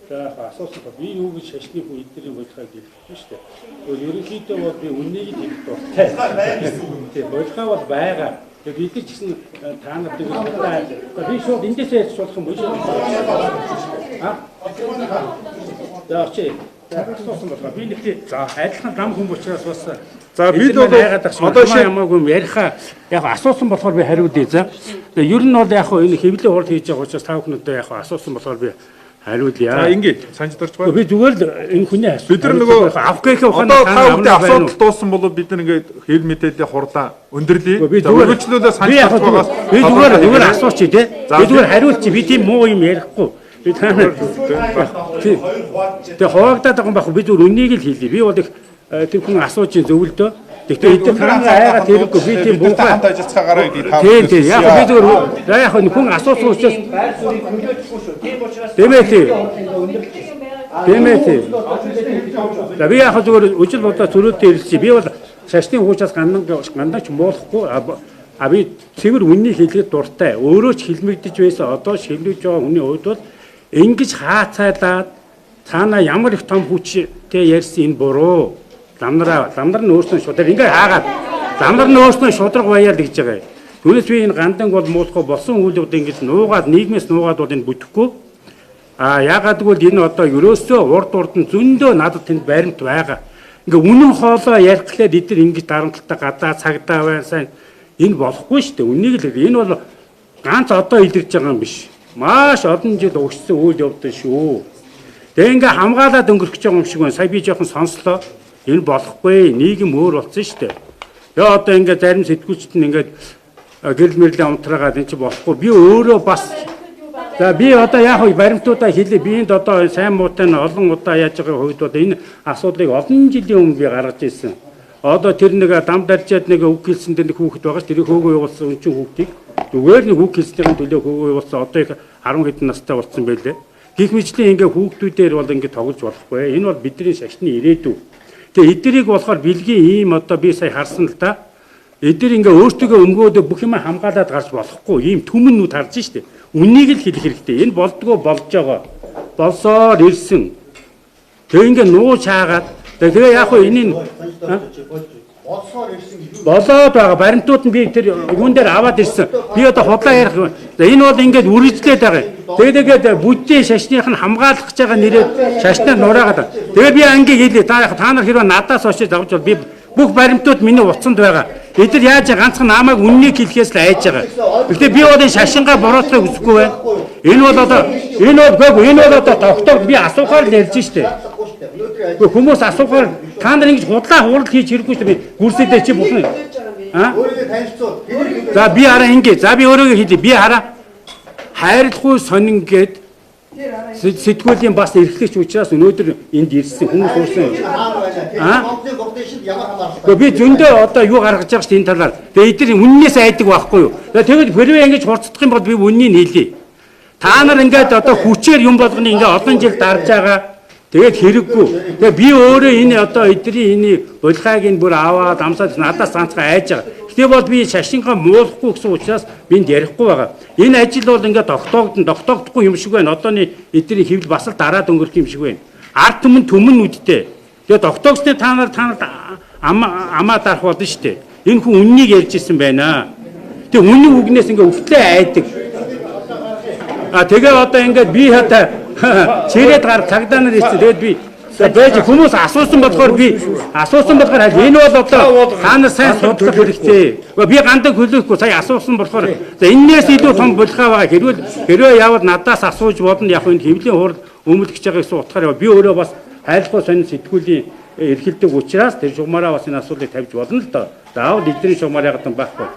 За асуусан бол би юу гэж шашны хүн эдгэрийн бодлогыг хэлэхгүй шүү дээ. Тэгвэл ерөнхийдөө бол би үннийг хэлэх дуртай. Тийм бодлого бол байгаа. Тэгээд бид нар ч гэсэн та нарыг би шууд эндээсээ ярьж болох юм биш үү? За чи асуусан бол би нэг за адилхан зам хүн учраас бас за бид бол одоо ямаагүй яриха яг асуусан болохоор би хариулъя. За ер нь бол яг энэ хэвлэлийн хурд хийж байгаа учраас та бүхэндээ яг асуусан болохоор би хариулъя. За ингээд санаж дарж байна. Би зүгээр л энэ хүний асуулт. Бид нар нөгөө авах гэхээ одоо та бүхэн асуудал дууссан бол бид нар ингээд хэл мэдээллийн хурдаа өндөрлөе. За үргэлжлүүлээ санаж дарж байгаас би зүгээр асууч тий. Би зүгээр хариулчих. Би тийм муу юм ярихгүй. Би та нар тэгээ хуваагдаад байгаа юм байх. Би зүгээр үнийг л хэлье. Би бол тэр хүн асууж зөвлөдөө. Тэгтээ эдгээр танаа айгаа тэрэггүй би тийм буухай хамт ажиллацгаагаараа гэдэг та бүхэн. Тийм яг би зүгээр яг хүн асуусан учраас байр суурийг хөндлөжихгүй шүү. Тийм учраас Тэмээ. За би яг зүгээр үжил бодоо төрөөдөө ирэлцээ. Би бол шашны хуучаас ганданч муулахгүй. Би цэвэр үннийг хэлгээд дуртай. Өөрөө ч хэлмэгдэж байсан одоо ч хэлмэж байгаа хүний хувьд бол ингэж хаацайлаад цаана ямар их том хүчтэй ярьсан энэ буруу. Ламнар нь өөрснөө шудраг ингээ хаагаад ламнар нь өөрснөө шудраг баяал гэж байгаа. Түүнээс би энэ ганданг бол муулахгүй болсон үйлүүд ингэж нуугаад нийгмээс нуугаад бол энэ бүтэхгүй. Яагаад гэвэл энэ одоо ерөөсөө урд нь зөндөө надад тэнд баримт байгаа. Ингээ үнэн хоолоо ярихлаад эдгээр ингэж дарамталтай гадаа цагдаа байна сайн энэ болохгүй шүү дээ. Үнийг л энэ бол ганц одоо илэрж байгаа юм биш. Маш олон жил өгсөн үйл явдал шүү. Тэгээ ингээ хамгаалаад өнгөрөх гэж байгаа юм шиг байна. Сая би жоохон сонслоо. Энэ болохгүй нийгэм өөр болсон шүү дээ. Тэгээ одоо ингээд зарим сэтгүүлчд нь ингээд гэрэл мэрлийн унтраагаад энэ ч болохгүй. Би өөрөө бас за би одоо яг баримтуудаа хэлээ. Би энд одоо сайн муутай нь олон удаа яаж байгаа хувьд бол энэ асуудлыг олон жилийн өмнө би гаргаж ирсэн. Одоо тэр нэг дам даржаад нэг үг хэлсэн дээр нэг хүүхэд байгаа ш. Тэр хөөгөө явуулсан өнчин хүүхдийг зүгээр нэг үг хэлснээр төлөө хөөгөө явуулсан. Одоо их 10 хэдэн настай болсон байлээ. Гэх мэтлэн ингээ хүүхдүүдээр бол ингээ тоглож болохгүй. Энэ бол бидний шашны ирээдүй. Тэгээ эдгэрийг болохоор бэлгийн ийм одоо би сая харсан л да. Эдгээр ингээ өөртөө өмгөөдөө бүх юм хамгаалаад гарч болохгүй. Ийм түмэн нүд харж штэ. Үнийг л хэлэх хэрэгтэй. Энэ болдгоо болж байгаа. Болсоор ирсэн. Тэгээ ингээ нууж хаагаад тэгээ яг хөө энийг болсоор ирсэн гэж болоод байгаа. Баримтууд нь би тэр юун дээр аваад ирсэн. Би одоо хотлоо ярих. Энэ бол ингээд үргэлжлээд байгаа. Тэгээд бүддээ шашных нь хамгаалах гэж байгаа нэрээр шашнаар нураагаад. Тэгээд би ангийн хэлээ. Та нар хэрвээ надаас очиж авч бол би бүх баримтууд миний утсанд байгаа. Эдгээр яаж ганцхан намайг үннийг хэлхээс л айж байгаа. Гэхдээ би бол энэ шашингаа буруутгахыг хүсэхгүй байна. Энэ бол одоо тогтоог би асуухаар л ярьж штэ. Хүмүүс асуухаар та нар ингэж худлаа хуурал хийж хэрэггүй штэ. Би гүрсэдээ чи бүхэн. Өөрийгөө танилцуул. За би хараа ингэ. За би өөрийгөө хэлье. Би хараа хайрлахгүй сонин гээд сэтгүүлийн бас эрхлэгч учраас өнөөдөр энд ирсэн хүмүүс уурсан. Би зөндөө одоо юу гаргаж байгаа шүү дээ энэ талаар. Тэгээ эдгээр үннээс айдаг байхгүй юу. Тэгээд хэрвээ ингэж хурцдах юм бол би үннийг хэлье. Та нар ингээд одоо хүчээр юм болгоны ингээд олон жил дарж байгаа. Тэгээд хэрэггүй. Тэгээ би өөрөө энэ одоо эдгэрийн энэ булхайг энэ бүр аваад амсаад надаас ганцхан айж байгаа. Тэгээ бол би шашингаа муулахгүй гэсэн учраас бинд ярихгүй байгаа. Энэ ажил бол ингээд тогтоогдохгүй юм шиг байна. Одооний эдний хэвлэл бас л дараад өнгөрөх юм шиг байна. Ард түмэн үдтэй. Тэгээ тогтоогсны та нарт амаа дарах болно шүү дээ. Энэ хүн үннийг ярьж ирсэн байна. Тэгээ үнэн үгнээс ингээд өвтлээ айдаг. Тэгээ одоо ингээд би хата чирээд гар цагдаа нар ирсэн. Тэгээд би байж хүмүүс асуусан болохоор энэ бол одоо та нар сайн судлах хэрэгтэй. Би гандаг хөлөөхгүй сая асуусан болохоор энээс илүү том булхаа байгаа. Хэрвээ явал надаас асууж болно яг энэ хэвлийн хурал өмөлгөж байгаа гэсэн утгаараа би өөрөө бас хайрлахгүй сонин сэтгүүлийн эрхэлдэг учраас тэр шугамаараа бас энэ асуудлыг тавьж болно л доо. Заавал эдний шугамаар ягаад байхгүй.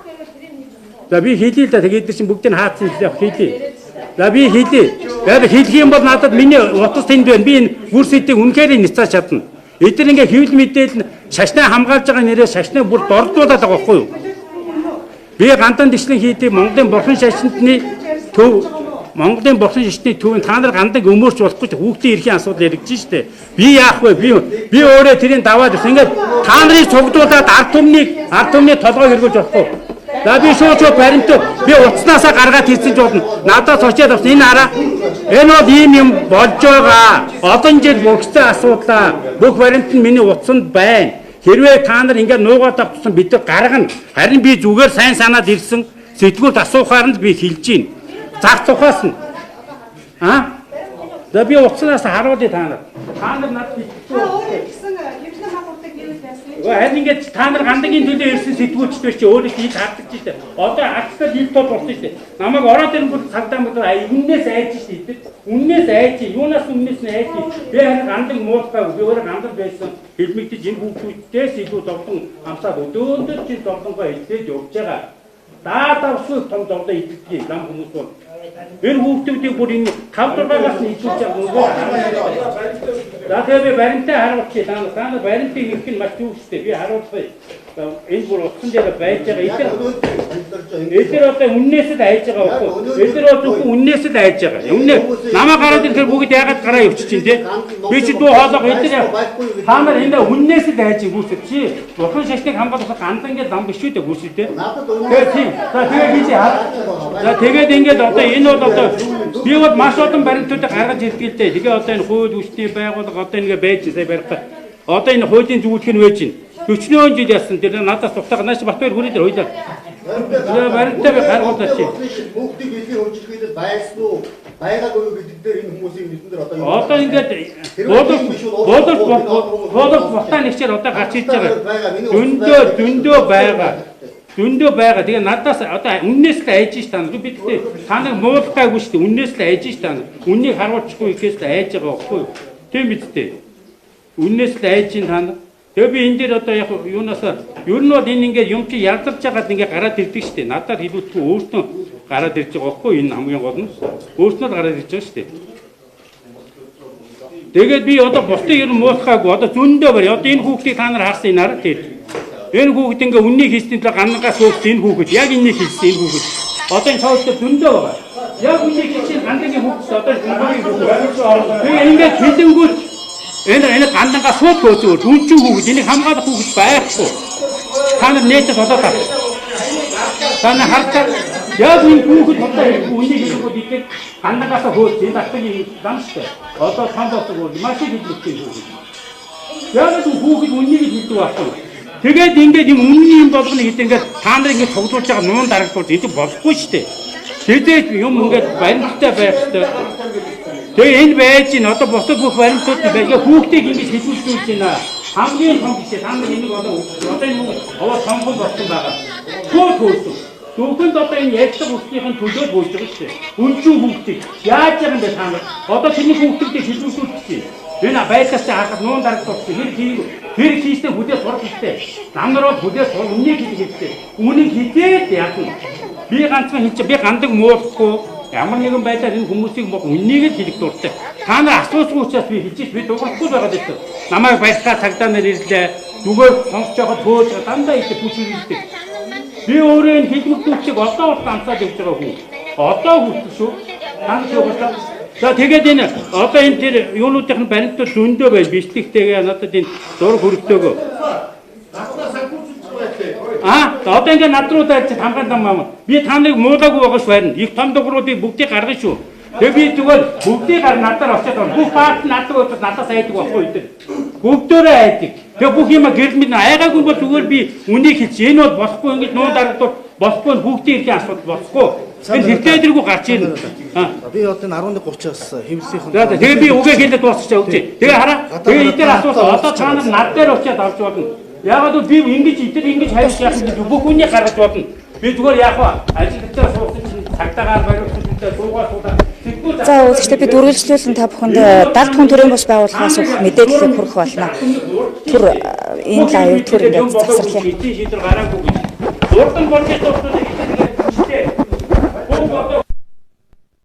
За би хэлье л да тэгээд эдгээр чинь бүгдийг хаацсан хэлье. За би хэлье. Яг хэлэх юм бол надад миний утас тэнд байна. Би энэ бүр сэдийг үнэхээр ницааж чадна. Эдгээр ингээ хэвлэл мэдээлэл шашнаа хамгаалж байгаа нэрээ шашнаа бүр дордуулаад байгаа байхгүй юу? Би гандан дэвшлэн хийдэг Монголын бурхан шашинтны төвийн та нар гандаг өмөрч болохгүй хүүхдийн эрхийн асуудал яригдж штэ. Би яах вэ? Би өөрөө тэрийг даваад ирсэн. Ингээд та нарыг цугдуулаад ард түмний толгой хэрэгүүлж болохгүй. За би шууд баримт би утаснасаа гаргаад хийсэн ч болно. Надаас очиад авсан энэ хараа. Энэ бол ийм юм болж байгаа. Олон жил бүгдээ асуудлаа. Бүх баримт нь миний утсанд байна. Хэрвээ та нар ингээд нуугаад авчихсан бид гаргана. Харин би зүгээр сайн санаад ирсэн сэтгүүлд асуухаар нь би хэлж гин. Зах цухаас нь. За би утаснаас харуулъя та нар. Та нар надад хэлсэн. Харин ингээд та нар гандагийн төлөө ирсэн сэтгүүлчд биш чи өөрөө хийж харддаг штэ. Одоо агтал ил тод болсон штэ. Намайг ороод ирэнгүүт цагдаа мод үннээс айж штэ. Үннээс айж, юунаас үннээс нь айж. Би харин гандаг муултаа би өөрөө гандаг байсан. Хэлмэгдэж энэ хүүхдүүдээс илүү зовлон амсаад өдөөдөр чи зовлонгоо илдээж явж байгаа. Давсгүй том зовлон илтгэдэг лам хүмүүс бол. Энэ хүүхдүүдийг бүр энэ 5-6-аас нь илүүж байгаа. За тэгээ би баримтаа харуулчих. Та нар баримтыг хийх нь маш зөв шүү дээ. Би харуулъя. Энэ бүр утсан дээр байж байгаа. Эдгээр одоо үннээс л айж байгаа байхгүй. Эдгээр бол зөвхөн үннээс л айж байгаа. Үннээ намаа гараад ирэхээр бүгд яагаад гараа өвччихин те. Би чи дуу хоолоо эдгээр та нар энэ үннээс л айж гүйсэж чи. Бурхан шашныг хамгаалах гандан ингээд зам биш үү дээ гүйсэж те. Тэгээ тийм. За тэгээ би чи за тэгээд ингээд одоо энэ бол одоо би бол маш олон баримтуудыг гаргаж ирдэг л дээ. Тэгээ одоо энэ хууль үүсний байгууллага одоо ингэ байж сая барих. Одоо энэ хуулийн зүгүүлэх нь байж байна. 40 жил яасан тэр надаас тухтайгаа нааш Батбаяр хүрээ дээр хоёлаа. Тэгээ баримтаа би гаргуулдаг чи. Бүгдийг элийн хөгжлөхөд байсан уу? Байгаагүй юу гэдэг дээр энэ хүмүүсийн нүдэн дээр одоо ингээд бодол бохтаа нэгчээр одоо гарч ирж байгаа. Дүндөө байгаа. Тэгээ надаас одоо үннээс л айж ш тань. Би та нар муулахгүйг шүү дээ. Үннээс л айж ш тань. Үннийг харуулчихгүй ихээс л айж байгаа байхгүй юу? Тийм биз дээ. Үннээс л айж ин тань. Тэгээ би энэ дээр одоо яг юунаас ер нь бол энэ ингээд юм чи ялдарч байгаад ингээд гараад ирдэг шүү дээ. Надад хэлүүлэхгүй өөртөө гараад ирж байгаа байхгүй юу? Энэ хамгийн гол нь. Өөртөө л гараад ирж байгаа шүү дээ. Тэгээд би одоо бусдыг ер нь муулахгүйг одоо зөндөө бэр. Одоо энэ хүүхдийг та нар харсан энэ хараа тийм. Энэ хүүхэд ингээ үннийг хийсний төлөө ганнагаас өөхсөн энэ хүүхэд яг энэнийг хийсэн энэ хүүхэд одоо энэ цаашдаа зөндөө байгаа. Яг үннийг хийсэн гандагийн хүүхэд одоо гандагийн хүүхэд. Тэгээ ингээ хилэнгүүт энэ гандангаа шууд хөөцөө түнчин хүүхэд энийг хамгаалах хүүхэд байхгүй. Та нар нээжээ болоод таа. Та нар хартаа яг энэ хүүхэд одоо үннийг хийгүүд идэг гандангаас хөөцөө энэ татгийн зам штэ. Одоо самбосог маш их хэлбэртэй хүүхэд. Яг энэ хүүхэд үннийг хийдэг байхгүй. Тэгээд ингээд юм үнний юм болгоно гэдэг ингээд та нар ингээд цуглуулж байгаа нуун дарагдуулж энэ болохгүй шүү дээ. Тэгээд юм ингээд баримттай байх хэрэгтэй. Тэгээ энэ байж ин одоо босод бүх баримтууд байгаа хүүхдийг ингэж хэлүүлж байна. Хамгийн том жишээ та нар энийг одоо энэ овоо сонгол болсон байгаа. Шууд хөөсөн. Түүхэнд одоо энэ ярьдаг хүмүүсийн төлөө бууж байгаа шүү дээ. Үнжин хүүхдийг яаж байгаа юм бэ та нар? Одоо чиний хүүхдүүдийг хэлүүлж энэ байдлаас чи харахад нуун дарагдуулсан тэр хийснээр хүлээ сурах хэрэгтэй. Нам нар бол хүлээ сур үннийг хийх хэрэгтэй. Үүнийг хийгээд яатна. Би ганцхан хэлчих би гандаг муулахгүй ямар нэгэн байдлаар энэ хүмүүсийг үннийг л хэлэх дуртай. Та нар асуусгүй учраас би хэлж би дуурахгүй байгаад байсан. Намайг баясгаа цагдаа нар ирлээ. Зүгээр сонсож байхад төөж дандаа их бүшүүлдэг. Би өөрөө энэ хэлмэгдүүлчийг одоо амсаад явж байгаа хүн. Одоо хүсдэг шүү. Та нар явуулаа. За тэгээд энэ одоо энэ тэр юунуудын баримтууд зөндөө байл бичлэгтэйгээ надад энэ зураг хөрөгдөөгөө. Одоо ингээд над руу дайрч хамгаан дам. Би та нарыг муулаагүй байгаа ш байна. Их том дугууруудыг бүгдийг гаргана шүү. Тэгээ би зүгээр бүгдийг надаар очиад байна. Бүх парт надад өдөр надаас айдаг байхгүй юу? Бүгдөө айдаг. Тэгээ бүх юм гэрэл минь айгаагүй бол зүгээр би үнийг хэлчих. Энэ бол болохгүй ингэж нуу дарагдвал болохгүй хүүхдийн эрхийн асуудал болохгүй. Энэ хэрэгтэй дэргүй гарч ирнэ. Би одоо 11:30-аас хэвлэлийнхэн. Тэгээ би үгээ хэлээд дуусчихаа үгүй. Тэгээ хараа. Тэгээ эдгээр асуусан. Одоо та нар над дээр очиад авч болно. Яагаад гэвэл би ингэж эдгээр ингэж хайж яах гэж бүх үнийг гаргаж болно. Би зүгээр яах вэ? Ажил дээр суусан чинь цагтаагаар бариулсан чинь суугаа. За үзэгчдээ бид үргэлжлүүлэн та бүхэнд 70 хүн төрийн бус байгууллагаас өгөх мэдээллийг хүргэх болно. Тэр энэ лайв төр ингээд завсарлаа. Шийдэл гараагүй гэж. Урдан боржтой